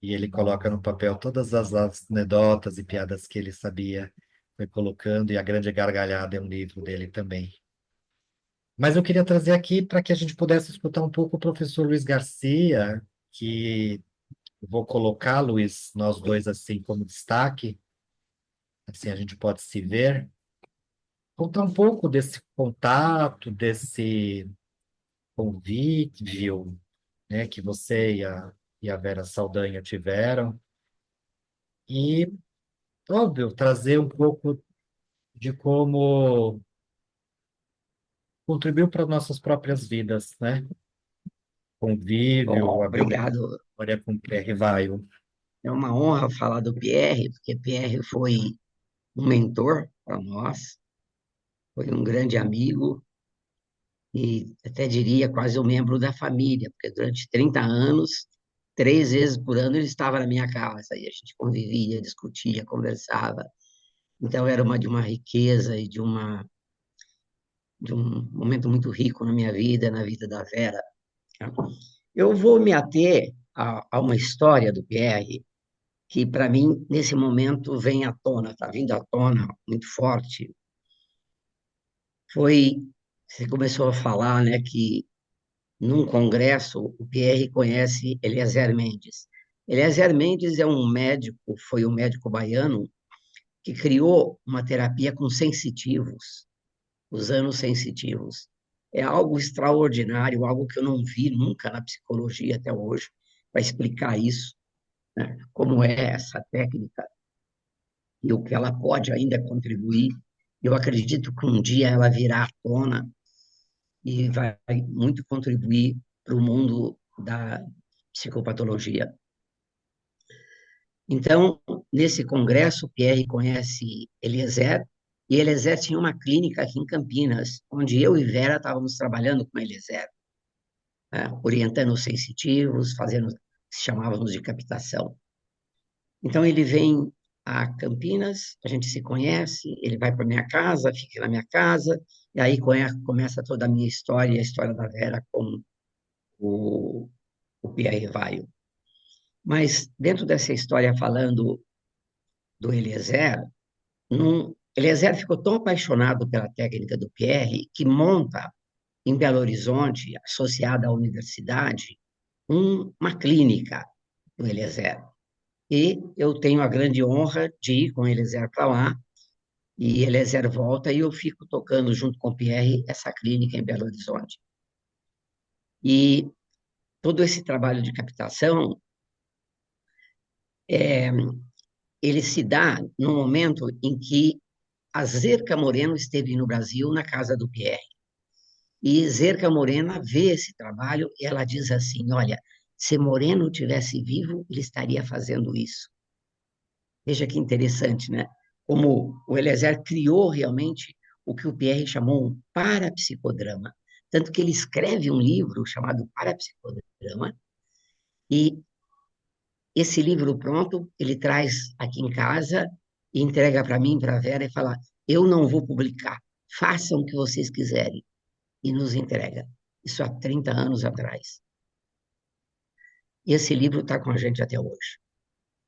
e ele coloca no papel todas as anedotas e piadas que ele sabia, foi colocando, e A Grande Gargalhada é um livro dele também. Mas eu queria trazer aqui para que a gente pudesse escutar um pouco o professor Luiz Garcia, que vou colocar, Luiz, nós dois assim como destaque, assim a gente pode se ver, contar um pouco desse contato, desse convívio, né, que você e a Vera Saldanha tiveram, e, óbvio, trazer um pouco de como contribuiu para nossas próprias vidas, né? Convívio, Bom, a obrigado. memória com o Pierre Vaio. É uma honra falar do Pierre, porque Pierre foi um mentor para nós, foi um grande amigo e até diria quase um membro da família, porque durante 30 anos, 3 vezes por ano, ele estava na minha casa e a gente convivia, discutia, conversava. Então era de uma riqueza e de um momento muito rico na minha vida, na vida da Vera. Eu vou me ater a uma história do Pierre que para mim, nesse momento, vem à tona, está vindo à tona muito forte, você começou a falar, né, que num congresso o Pierre conhece Eliezer Mendes. Eliezer Mendes é um médico, foi um médico baiano que criou uma terapia com sensitivos, usando sensitivos. É algo extraordinário, algo que eu não vi nunca na psicologia até hoje, para explicar isso, né? Como é essa técnica e o que ela pode ainda contribuir. Eu acredito que um dia ela virá à tona e vai muito contribuir para o mundo da psicopatologia. Então, nesse congresso, Pierre conhece Eliezer, e Eliezer tinha uma clínica aqui em Campinas, onde eu e Vera estávamos trabalhando com Eliezer, né, orientando os sensitivos, fazendo, chamávamos de captação. Então, ele vem a Campinas, a gente se conhece, ele vai para minha casa, fica na minha casa, e aí começa toda a minha história, a história da Vera com o, o Pierre Vaio. Mas, dentro dessa história, falando do Eliezer, Eliezer ficou tão apaixonado pela técnica do Pierre que monta, em Belo Horizonte, associada à universidade, uma clínica do Eliezer. E eu tenho a grande honra de ir com o Eliezer para lá, e Eliezer volta e eu fico tocando junto com o Pierre essa clínica em Belo Horizonte. E todo esse trabalho de captação, é, ele se dá no momento em que a Zerca Moreno esteve no Brasil, na casa do Pierre. E Zerca Morena vê esse trabalho e ela diz assim: olha, se Moreno tivesse vivo, ele estaria fazendo isso. Veja que interessante, né? Como o Eliezer criou realmente o que o Pierre chamou um parapsicodrama. Tanto que ele escreve um livro chamado Parapsicodrama, e esse livro pronto, ele traz aqui em casa e entrega para mim, para a Vera, e fala: eu não vou publicar, façam o que vocês quiserem. E nos entrega. Isso há 30 anos atrás. E esse livro está com a gente até hoje.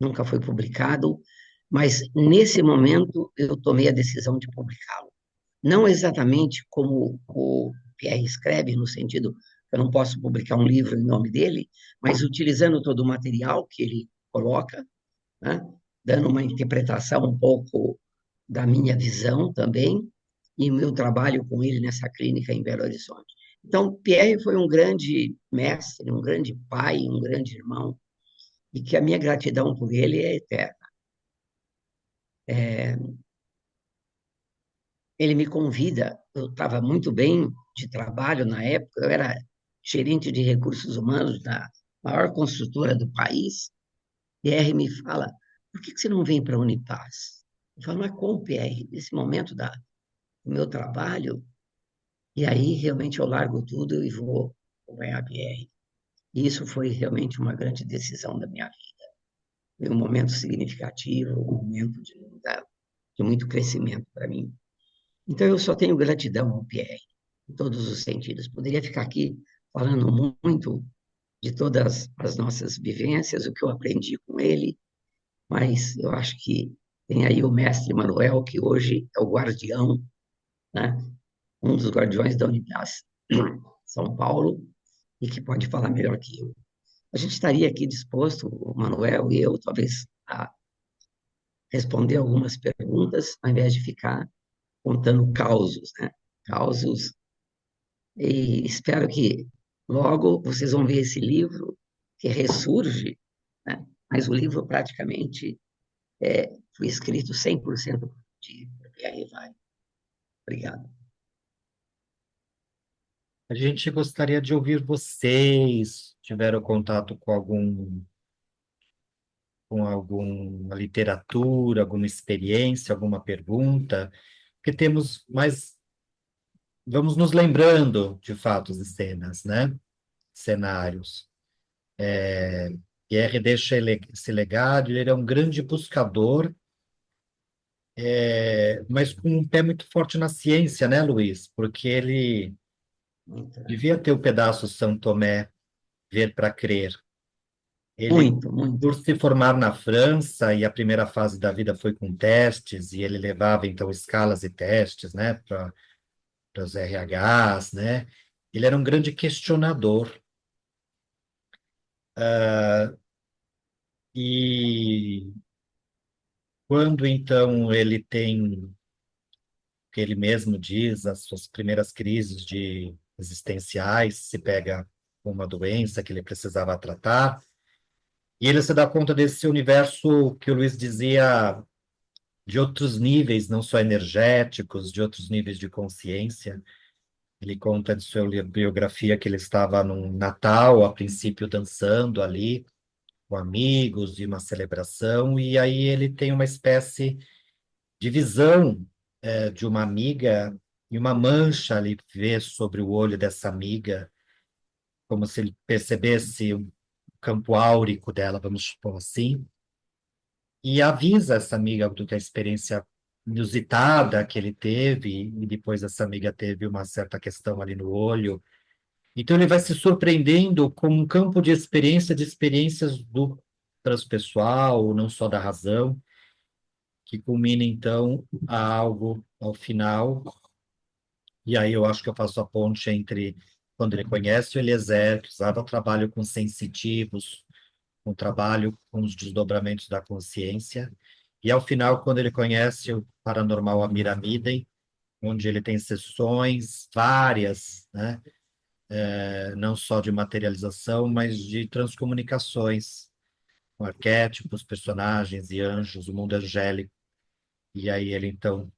Nunca foi publicado, mas nesse momento eu tomei a decisão de publicá-lo. Não exatamente como o Pierre escreve, no sentido que eu não posso publicar um livro em nome dele, mas utilizando todo o material que ele coloca, né, dando uma interpretação um pouco da minha visão também, e o meu trabalho com ele nessa clínica em Belo Horizonte. Então, Pierre foi um grande mestre, um grande pai, um grande irmão, e que a minha gratidão por ele é eterna. É, ele me convida, eu estava muito bem de trabalho na época, eu era gerente de recursos humanos da maior construtora do país. Pierre me fala: por que você não vem para a Unipaz? Eu falo: mas como, Pierre? Nesse momento do meu trabalho, e aí realmente eu largo tudo e vou acompanhar a Pierre. E isso foi realmente uma grande decisão da minha vida. Foi um momento significativo, um momento de muito crescimento para mim. Então, eu só tenho gratidão ao Pierre, em todos os sentidos. Poderia ficar aqui falando muito de todas as nossas vivências, o que eu aprendi com ele, mas eu acho que tem aí o mestre Manuel, que hoje é o guardião, né? Um dos guardiões da Unidade São Paulo, e que pode falar melhor que eu. A gente estaria aqui disposto, o Manuel e eu, talvez, a responder algumas perguntas, ao invés de ficar contando causos, né? Causos. E espero que logo vocês vão ver esse livro que ressurge, né? Mas o livro praticamente foi escrito 100% de Pierre Vai. Obrigado. A gente gostaria de ouvir vocês, tiveram contato com alguma literatura, alguma experiência, alguma pergunta, porque temos mais, vamos nos lembrando de fatos e cenas, né? Cenários. Pierre deixa esse legado, ele era um grande buscador, mas com um pé muito forte na ciência, né, Luiz? Porque ele devia ter o pedaço São Tomé, ver para crer. Ele, Muito, muito. por se formar na França, e a primeira fase da vida foi com testes, e ele levava, então, escalas e testes, né, para os RHs, né? Ele era um grande questionador. E quando, então, ele tem, que ele mesmo diz, as suas primeiras crises existenciais, se pega com uma doença que ele precisava tratar, e ele se dá conta desse universo que o Luiz dizia de outros níveis, não só energéticos, de outros níveis de consciência. Ele conta de sua biografia que ele estava num Natal, a princípio dançando ali, com amigos, de uma celebração, e aí ele tem uma espécie de visão de uma amiga, e uma mancha ali vê sobre o olho dessa amiga, como se ele percebesse o campo áurico dela, vamos supor assim, e avisa essa amiga do que a experiência inusitada que ele teve, e depois essa amiga teve uma certa questão ali no olho. Então ele vai se surpreendendo com um campo de experiências do transpessoal, não só da razão, que culmina então a algo ao final. E aí eu acho que eu faço a ponte entre quando ele conhece o Eliezer, que usava trabalho com sensitivos, um trabalho com os desdobramentos da consciência, e ao final, quando ele conhece o paranormal Amir Amiden, onde ele tem sessões várias, né, não só de materialização, mas de transcomunicações, com arquétipos, personagens e anjos, o mundo angélico, e aí ele então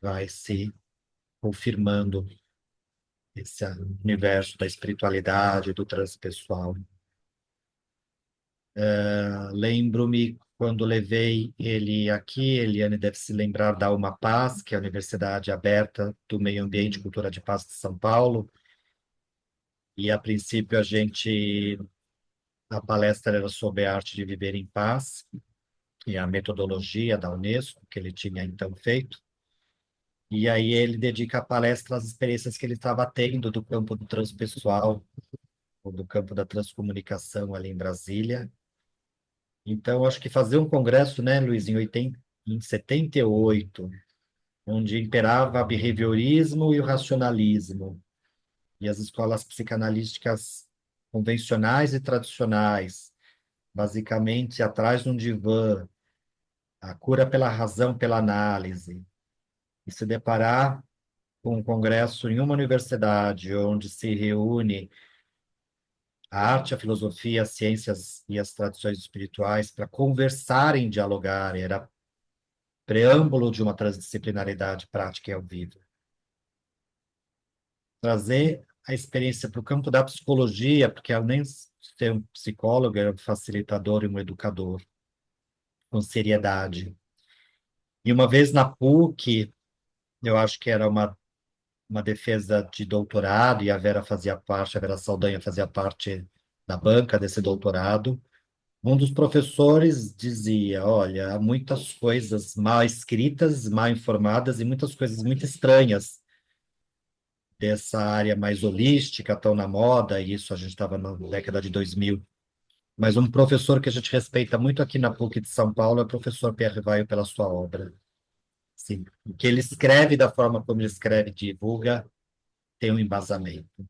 vai se confirmando esse universo da espiritualidade, do transpessoal. Lembro-me quando levei ele aqui, Eliane deve se lembrar da Uma Paz, que é a Universidade Aberta do Meio Ambiente e Cultura de Paz de São Paulo, e a princípio a palestra era sobre a arte de viver em paz e a metodologia da Unesco, que ele tinha então feito, e aí ele dedica a palestra às experiências que ele estava tendo do campo do transpessoal, ou do campo da transcomunicação ali em Brasília. Então, acho que fazer um congresso, né, Luiz, em 78, onde imperava o behaviorismo e o racionalismo, e as escolas psicanalísticas convencionais e tradicionais, basicamente atrás de um divã, a cura pela razão, pela análise, e se deparar com um congresso em uma universidade, onde se reúne a arte, a filosofia, as ciências e as tradições espirituais para conversarem, dialogar, era preâmbulo de uma transdisciplinaridade prática e ao vivo. Trazer a experiência para o campo da psicologia, porque eu nem ser um psicólogo, era um facilitador e um educador, com seriedade. E uma vez na PUC, eu acho que era uma defesa de doutorado, e a Vera fazia parte, a Vera Saldanha fazia parte da banca desse doutorado. Um dos professores dizia: olha, há muitas coisas mal escritas, mal informadas e muitas coisas muito estranhas dessa área mais holística, tão na moda, e isso a gente estava na década de 2000. Mas um professor que a gente respeita muito aqui na PUC de São Paulo é o professor Pierre Vaio pela sua obra. Sim, o que ele escreve, da forma como ele escreve e divulga, tem um embasamento.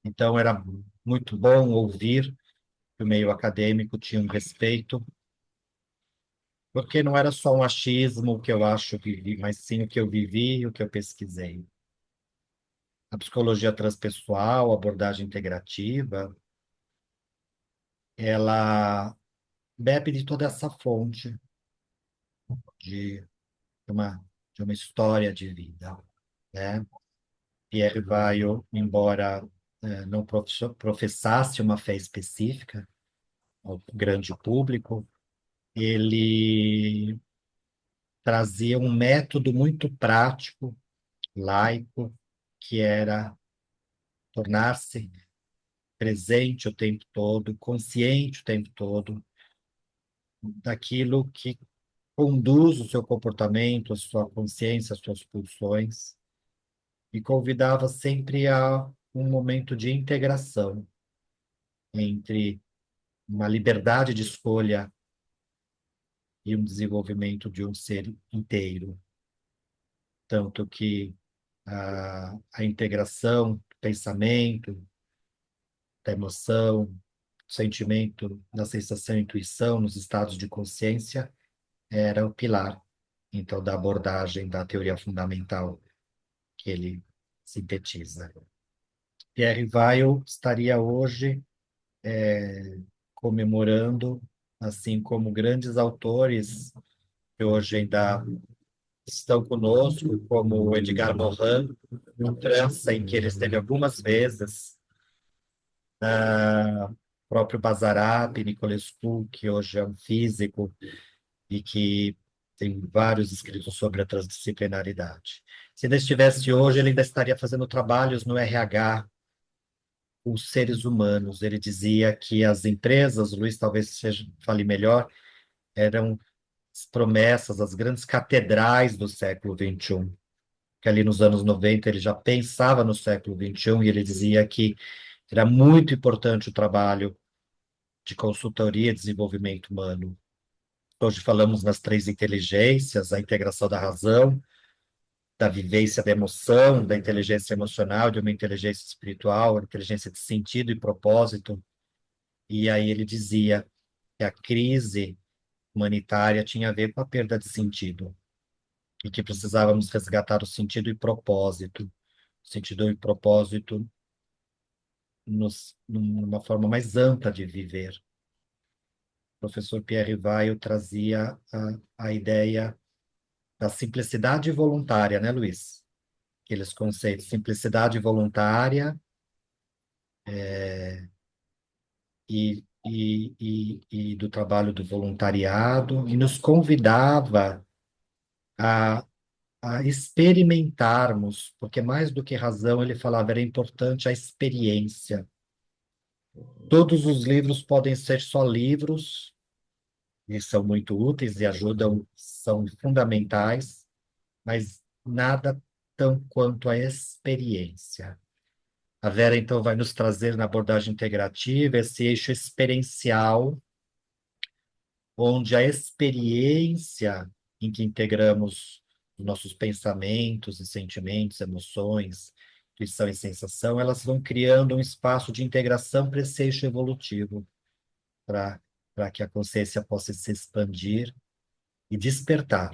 Então, era muito bom ouvir que o meio acadêmico tinha um respeito, porque não era só um achismo o que eu acho que vivi, mas sim o que eu vivi e o que eu pesquisei. A psicologia transpessoal, a abordagem integrativa, ela bebe de toda essa fonte de uma, de uma história de vida, né? Pierre Vaio, embora não professasse uma fé específica ao grande público, ele trazia um método muito prático, laico, que era tornar-se presente o tempo todo, consciente o tempo todo daquilo que conduz o seu comportamento, a sua consciência, as suas pulsões, e convidava sempre a um momento de integração entre uma liberdade de escolha e um desenvolvimento de um ser inteiro. Tanto que a integração do pensamento, da emoção, do sentimento, da sensação e intuição nos estados de consciência era o pilar, então, da abordagem da teoria fundamental que ele sintetiza. Pierre Weil estaria hoje comemorando, assim como grandes autores que hoje ainda estão conosco, como o Edgar Morin, na França, em que ele esteve algumas vezes, o próprio Bazarab, Nicolescu, que hoje é um físico e que tem vários escritos sobre a transdisciplinaridade. Se ainda estivesse hoje, ele ainda estaria fazendo trabalhos no RH, os seres humanos. Ele dizia que as empresas, Luiz talvez fale melhor, eram as promessas, as grandes catedrais do século XXI, que ali nos anos 90 ele já pensava no século XXI, e ele dizia que era muito importante o trabalho de consultoria e desenvolvimento humano. Hoje falamos nas três inteligências, a integração da razão, da vivência da emoção, da inteligência emocional, de uma inteligência espiritual, inteligência de sentido e propósito. E aí ele dizia que a crise humanitária tinha a ver com a perda de sentido e que precisávamos resgatar o sentido e propósito. Sentido e propósito numa forma mais ampla de viver. O professor Pierre Weil trazia a ideia da simplicidade voluntária, né, Luiz? Aqueles conceitos, simplicidade voluntária e do trabalho do voluntariado, e nos convidava a, a experimentarmos, porque mais do que razão, ele falava, era importante a experiência. Todos os livros podem ser só livros, e são muito úteis e ajudam, são fundamentais, mas nada tão quanto a experiência. A Vera, então, vai nos trazer na abordagem integrativa esse eixo experiencial, onde a experiência em que integramos os nossos pensamentos e sentimentos, emoções, intuição e sensação, elas vão criando um espaço de integração para esse eixo evolutivo, para que a consciência possa se expandir e despertar.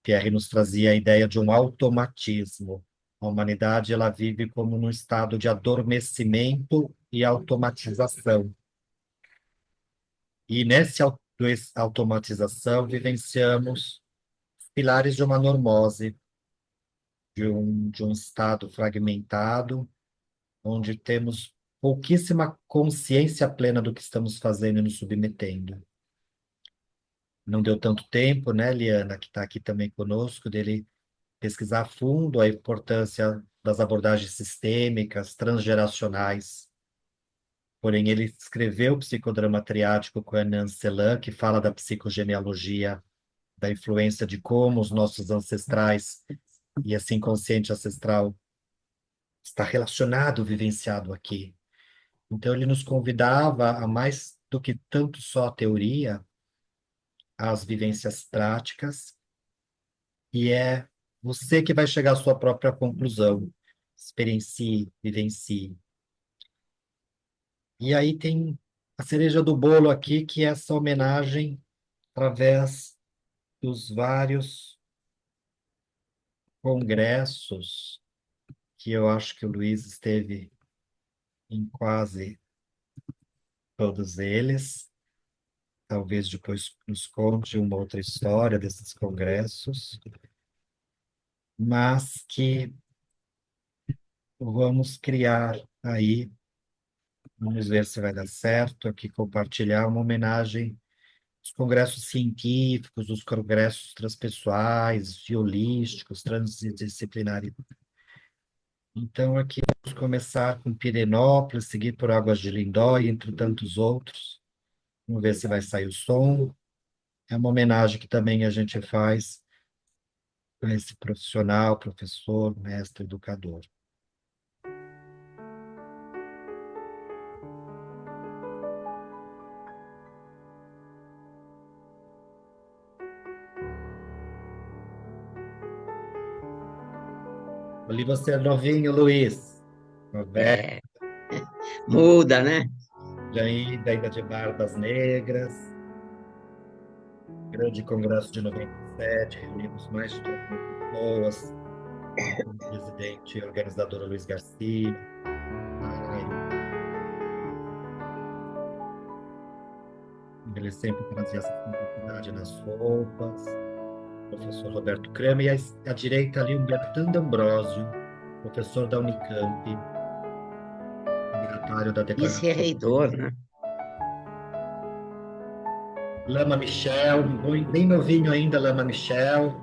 Pierre nos trazia a ideia de um automatismo. A humanidade ela vive como num estado de adormecimento e automatização. E nessa automatização vivenciamos pilares de uma normose, de um estado fragmentado, onde temos pouquíssima consciência plena do que estamos fazendo e nos submetendo. Não deu tanto tempo, né, Liana, que está aqui também conosco, dele pesquisar a fundo a importância das abordagens sistêmicas, transgeracionais. Porém, ele escreveu o Psicodrama Triádico com Anand Selan, que fala da psicogenealogia, da influência de como os nossos ancestrais e esse inconsciente ancestral está relacionado, vivenciado aqui. Então, ele nos convidava a mais do que tanto só a teoria, às vivências práticas, e é você que vai chegar à sua própria conclusão. Experiencie, vivencie. E aí tem a cereja do bolo aqui, que é essa homenagem através dos vários congressos, que eu acho que o Luiz esteve em quase todos eles. Talvez depois nos conte uma outra história desses congressos, mas que vamos criar aí, vamos ver se vai dar certo, aqui compartilhar uma homenagem aos congressos científicos, os congressos transpessoais, holísticos, transdisciplinares. Então, aqui vamos começar com Pirenópolis, seguir por Águas de Lindóia, entre tantos outros. Vamos ver se vai sair o som. É uma homenagem que também a gente faz a esse profissional, professor, mestre, educador. Ali você é novinho, Luiz. Velho, É, muda, né? ainda de Barbas Negras. Grande congresso de 97, reunimos mais de 2.000 pessoas, com o presidente e organizador Luiz Garcia. Ele sempre trazia essa simplicidade nas roupas. Professor Roberto Kramer, e à direita ali, Humberto D'Ambrosio, professor da Unicamp, signatário da declaração. Vice-reitor, né? Lama Michel, bem novinho ainda, Lama Michel.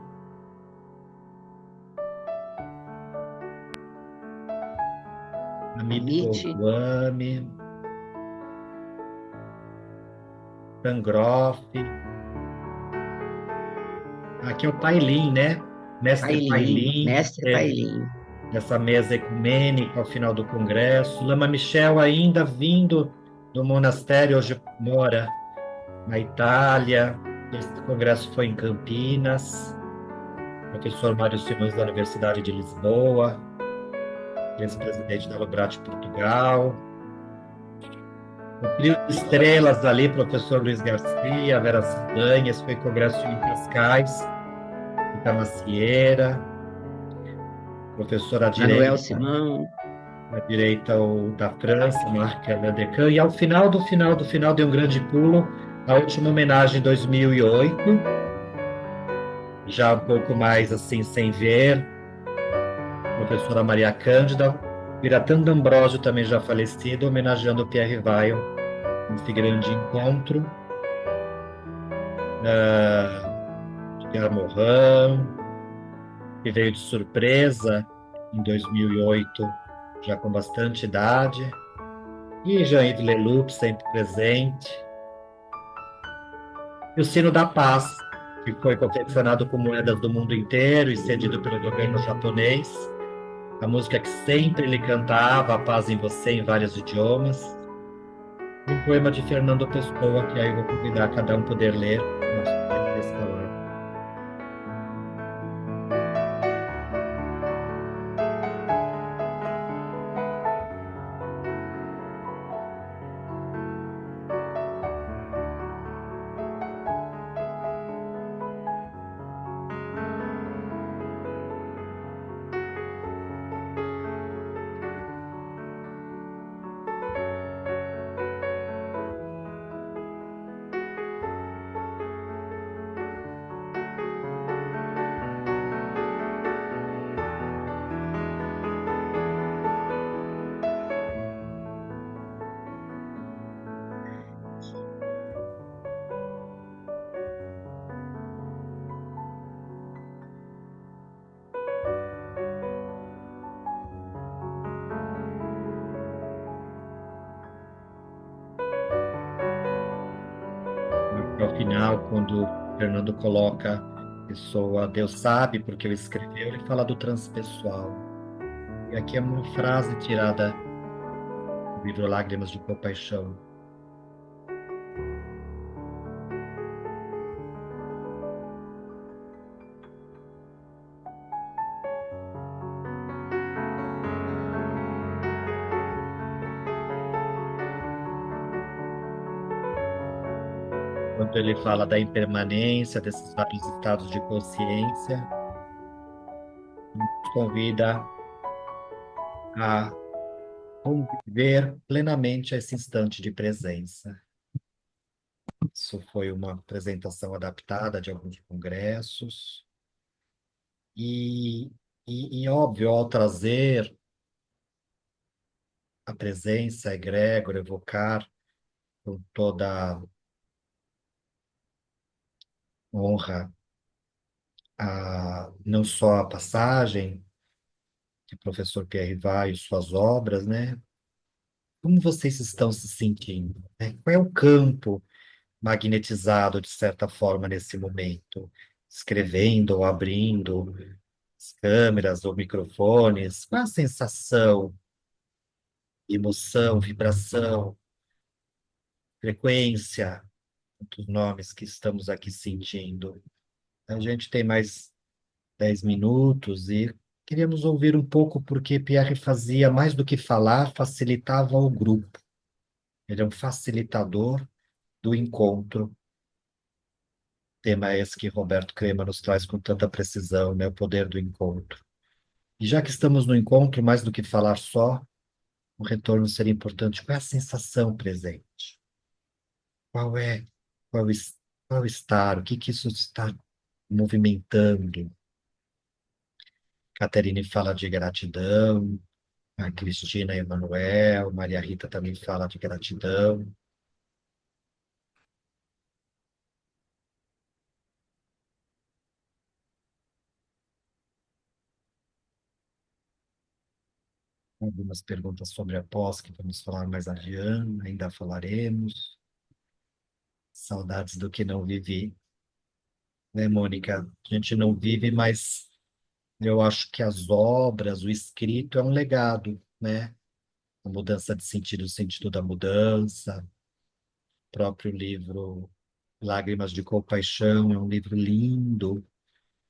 Amit Amit. Goswami, Tangroff. Aqui é o Pailin, né? Mestre Pailin, Mestre Pailin. nessa mesa ecumênica ao final do congresso. Lama Michel ainda vindo do monastério, hoje mora na Itália. Esse congresso foi em Campinas. professor Mário Simões da Universidade de Lisboa, ex-presidente da Lubrate Portugal, o trio de estrelas ali, professor Luiz Garcia, Vera Saldanha, esse foi o Congresso em Cascais, Rita Macieira, professor Manuel Simão. à direita o da França, Marc Alain Decan, e ao final do final deu um grande pulo, a última homenagem em 2008, já um pouco mais assim, sem ver, professora Maria Cândida, Biratã D'Ambrosio, também já falecido, homenageando o Pierre Weil, nesse grande encontro. Pierre Morin, que veio de surpresa em 2008, já com bastante idade. E Jean-Yves Leloup, sempre presente. E o Sino da Paz, que foi confeccionado com moedas do mundo inteiro e cedido pelo governo japonês. A música que sempre ele cantava, A Paz em Você, em vários idiomas. E um poema de Fernando Pessoa, que aí eu vou convidar cada um poder ler. Nosso tempo desta live. Ao final, quando Fernando coloca pessoa, Deus sabe porque eu escreveu, ele fala do transpessoal. E aqui é uma frase tirada do livro Lágrimas de Compaixão. Quando ele fala da impermanência desses vários estados de consciência, nos convida a conviver plenamente esse instante de presença. Isso foi uma apresentação adaptada de alguns congressos. E, óbvio, ao trazer a presença egrégora, evocar com toda honra não só a passagem do professor Pierre Vai e suas obras, né? Como vocês estão se sentindo, né? Qual é o campo magnetizado, de certa forma, nesse momento? Escrevendo ou abrindo as câmeras ou microfones, qual a sensação, emoção, vibração, frequência, dos nomes que estamos aqui sentindo? A gente tem mais 10 minutos e queríamos ouvir um pouco porque Pierre fazia mais do que falar, facilitava o grupo. Ele é um facilitador do encontro. Tema esse que Roberto Crema nos traz com tanta precisão, né? O poder do encontro. E já que estamos no encontro, mais do que falar só, o retorno seria importante. Qual é a sensação presente? Qual é, qual, es- qual estar? O que que isso está movimentando? Caterine fala de gratidão, a Cristina Emanuel, Maria Rita também fala de gratidão. Algumas perguntas sobre a pós que vamos falar mais adiante, ainda falaremos. Saudades do que não vivi, né, Mônica? A gente não vive, mas eu acho que as obras, o escrito é um legado, né? A mudança de sentido, o sentido da mudança. O próprio livro Lágrimas de Compaixão é um livro lindo,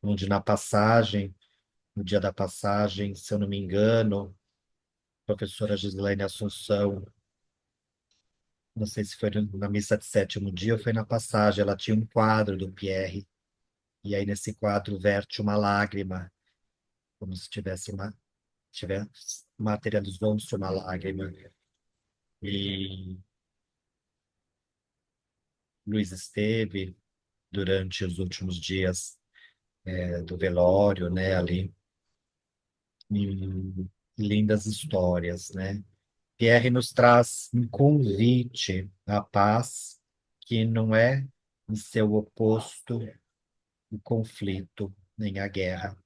onde na passagem, no dia da passagem, se eu não me engano, a professora Gislaine Assunção, não sei se foi na missa de sétimo dia ou foi na passagem, ela tinha um quadro do Pierre, e aí nesse quadro verte uma lágrima, como se tivesse materializou-se uma lágrima. E Luiz esteve durante os últimos dias do velório, né, ali, e lindas histórias, né? Pierre nos traz um convite à paz que não é em seu oposto o conflito nem a guerra,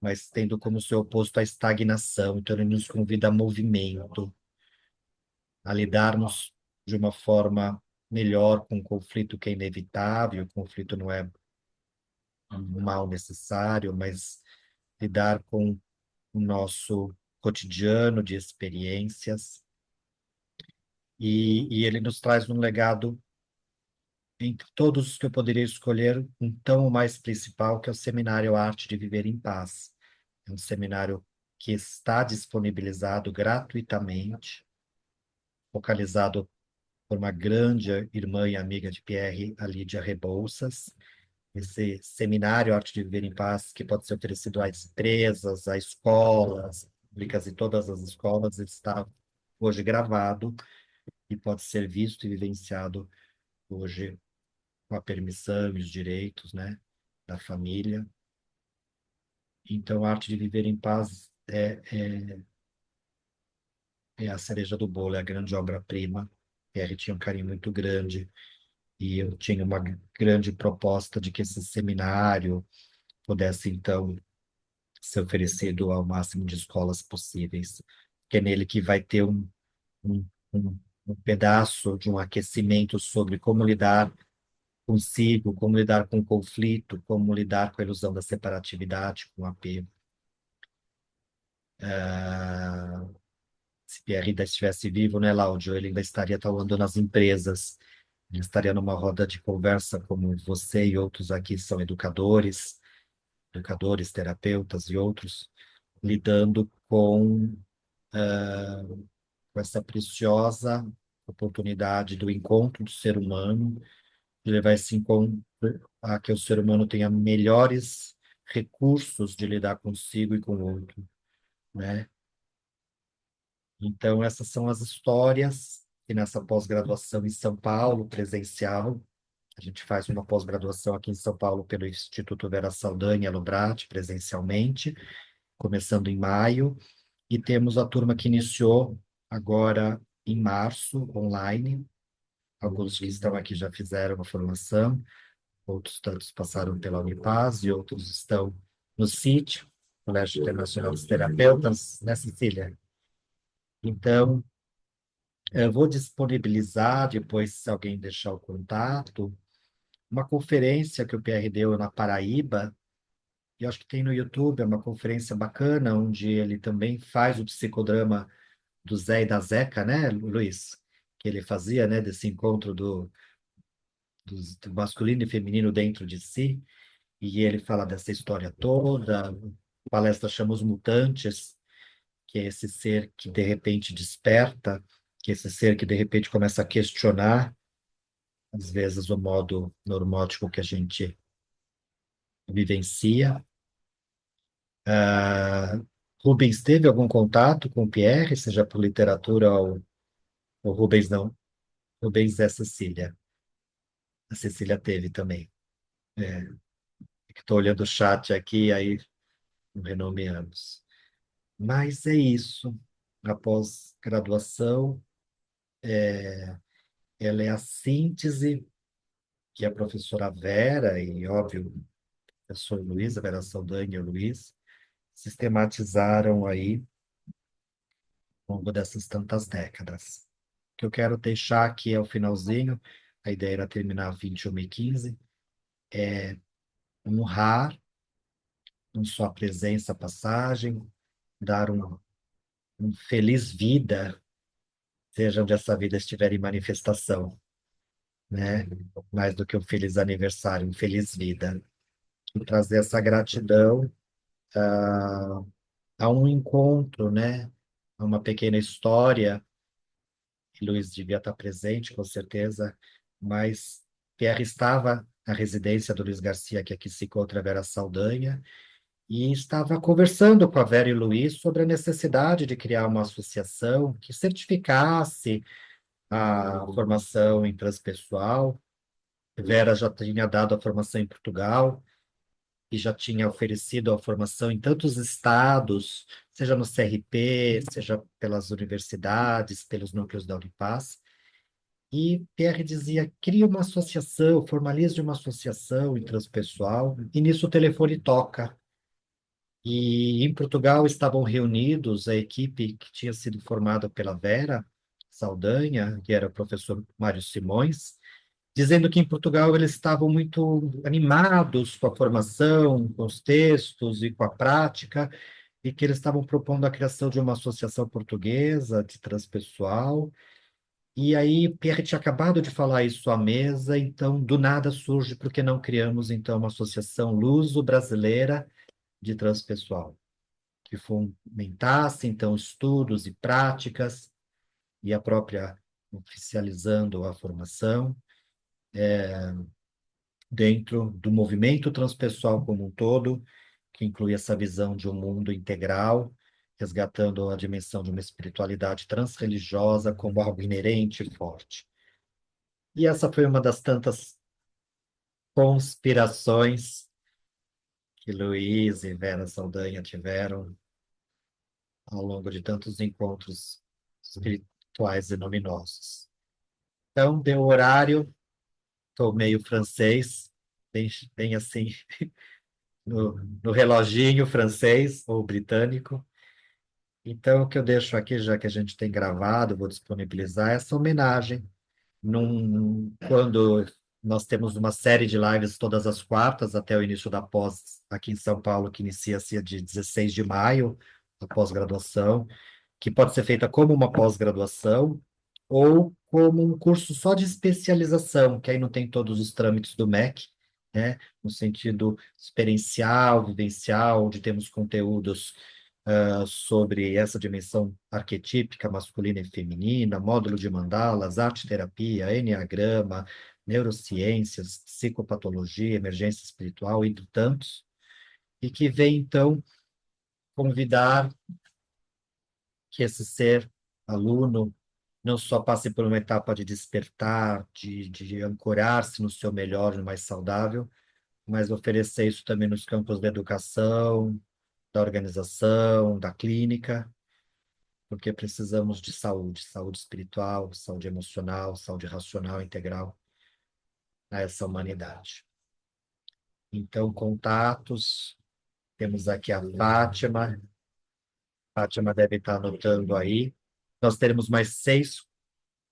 mas tendo como seu oposto a estagnação. Então ele nos convida a movimento, a lidarmos de uma forma melhor com o conflito que é inevitável. O conflito não é um mal necessário, mas lidar com o nosso cotidiano de experiências. E ele nos traz um legado entre todos os que eu poderia escolher, então o mais principal, que é o seminário Arte de Viver em Paz. É um seminário que está disponibilizado gratuitamente, focalizado por uma grande irmã e amiga de Pierre, a Lídia Rebouças. Esse seminário Arte de Viver em Paz, que pode ser oferecido a empresas, a escolas públicas, e todas as escolas, está hoje gravado e pode ser visto e vivenciado hoje com a permissão e os direitos, né, da família. Então, a arte de viver em paz é a cereja do bolo, é a grande obra-prima. Pierre tinha um carinho muito grande e eu tinha uma grande proposta de que esse seminário pudesse, então, ser oferecido ao máximo de escolas possíveis, que é nele que vai ter um, um, um pedaço de um aquecimento sobre como lidar consigo, como lidar com o conflito, como lidar com a ilusão da separatividade, com o apego. Se Pierre ainda estivesse vivo, né, Láudio, ele ainda estaria atuando nas empresas, ele estaria numa roda de conversa como você e outros aqui são educadores, terapeutas e outros, lidando com essa preciosa oportunidade do encontro do ser humano, de levar esse encontro a que o ser humano tenha melhores recursos de lidar consigo e com o outro, né? Então, essas são as histórias que nessa pós-graduação em São Paulo, presencial, a gente faz uma pós-graduação aqui em São Paulo pelo Instituto Vera Saldanha Lubrati, presencialmente, começando em maio, e temos a turma que iniciou agora em março, online. Alguns que estão aqui já fizeram a formação, outros tantos passaram pela Unipaz e outros estão no sítio, Colégio Internacional dos Terapeutas, né, Cecília? Então, eu vou disponibilizar, depois, se alguém deixar o contato, uma conferência que o PR deu na Paraíba, e eu acho que tem no YouTube, é uma conferência bacana, onde ele também faz o psicodrama do Zé e da Zeca, né, Luiz? Que ele fazia, né, desse encontro do masculino e feminino dentro de si, e ele fala dessa história toda. A palestra chama Os Mutantes, que é esse ser que de repente desperta, que é esse ser que de repente começa a questionar, às vezes, o modo normótico que a gente vivencia. Ah, Rubens teve algum contato com o Pierre, seja por literatura ou Rubens não? Rubens é Cecília. A Cecília teve também. É, que estou olhando o chat aqui, aí renomeamos. Mas é isso. A pós-graduação, ela é a síntese que a professora Vera e, óbvio, o professor Luiz, a Vera Saldanha e o Luiz, sistematizaram aí ao longo dessas tantas décadas. O que eu quero deixar aqui é o finalzinho, a ideia era terminar às 21h15, honrar em sua presença, passagem, dar um feliz vida, seja onde essa vida estiver em manifestação, né? Mais do que um feliz aniversário, um feliz vida. e trazer essa gratidão a um encontro, né? A uma pequena história. E Luiz devia estar presente, com certeza, mas Pierre estava na residência do Luiz Garcia, que aqui se encontra a Vera Saldanha, e estava conversando com a Vera e o Luiz sobre a necessidade de criar uma associação que certificasse a formação em transpessoal. Vera já tinha dado a formação em Portugal e já tinha oferecido a formação em tantos estados, seja no CRP, seja pelas universidades, pelos núcleos da Unipaz. E Pierre dizia, cria uma associação, formalize uma associação transpessoal, e nisso o telefone toca. E em Portugal estavam reunidos a equipe que tinha sido formada pela Vera Saldanha, que era o professor Mário Simões, dizendo que em Portugal eles estavam muito animados com a formação, com os textos e com a prática, e que eles estavam propondo a criação de uma associação portuguesa de transpessoal. E aí, Pierre tinha acabado de falar isso à mesa, então do nada surge, por que não criamos então uma associação luso-brasileira de transpessoal, que fomentasse então estudos e práticas e a própria oficializando a formação dentro do movimento transpessoal como um todo, que inclui essa visão de um mundo integral, resgatando a dimensão de uma espiritualidade transreligiosa como algo inerente e forte. E essa foi uma das tantas conspirações que Luiz e Vera Saldanha tiveram ao longo de tantos encontros espirituais e luminosos. Então, deu o horário, estou meio francês, bem assim, no reloginho francês ou britânico. Então, o que eu deixo aqui, já que a gente tem gravado, vou disponibilizar essa homenagem quando nós temos uma série de lives todas as quartas até o início da pós aqui em São Paulo, que inicia-se de 16 de maio, a pós-graduação, que pode ser feita como uma pós-graduação ou como um curso só de especialização, que aí não tem todos os trâmites do MEC, né, no sentido experiencial, vivencial, onde temos conteúdos sobre essa dimensão arquetípica masculina e feminina, módulo de mandalas, arte-terapia, enneagrama, neurociências, psicopatologia, emergência espiritual, entre tantos, e que vem, então, convidar que esse ser aluno não só passe por uma etapa de despertar, de ancorar-se no seu melhor, no mais saudável, mas oferecer isso também nos campos da educação, da organização, da clínica, porque precisamos de saúde, saúde espiritual, saúde emocional, saúde racional integral a essa humanidade. Então, contatos, temos aqui a Fátima. Fátima deve estar anotando aí. Nós teremos mais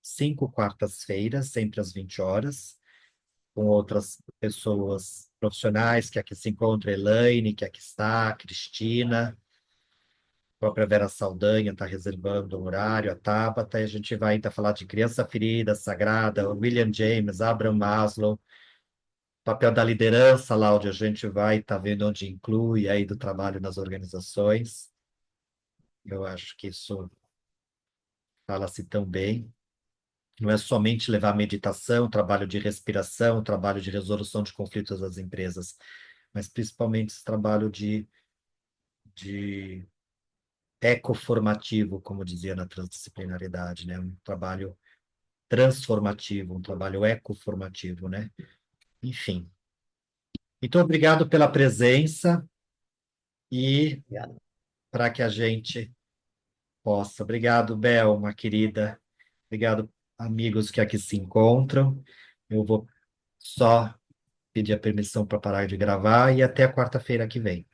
5 quartas-feiras, sempre às 20 horas, com outras pessoas profissionais que aqui se encontram, Elaine, que aqui está, a Cristina, a própria Vera Saldanha está reservando um horário, a Tabata, e a gente vai ainda falar de criança ferida, sagrada, William James, Abraham Maslow, papel da liderança, Láudia, a gente vai estar vendo onde inclui aí do trabalho nas organizações. Eu acho que isso fala-se tão bem. Não é somente levar meditação, trabalho de respiração, trabalho de resolução de conflitos das empresas, mas principalmente esse trabalho de ecoformativo, como dizia na transdisciplinaridade, né? Um trabalho transformativo, um trabalho ecoformativo, né? Enfim. Então, obrigado pela presença e Obrigado. para que a gente possa. Obrigado, Bel, uma querida. Obrigado, amigos que aqui se encontram. Eu vou só pedir a permissão para parar de gravar e até a quarta-feira que vem.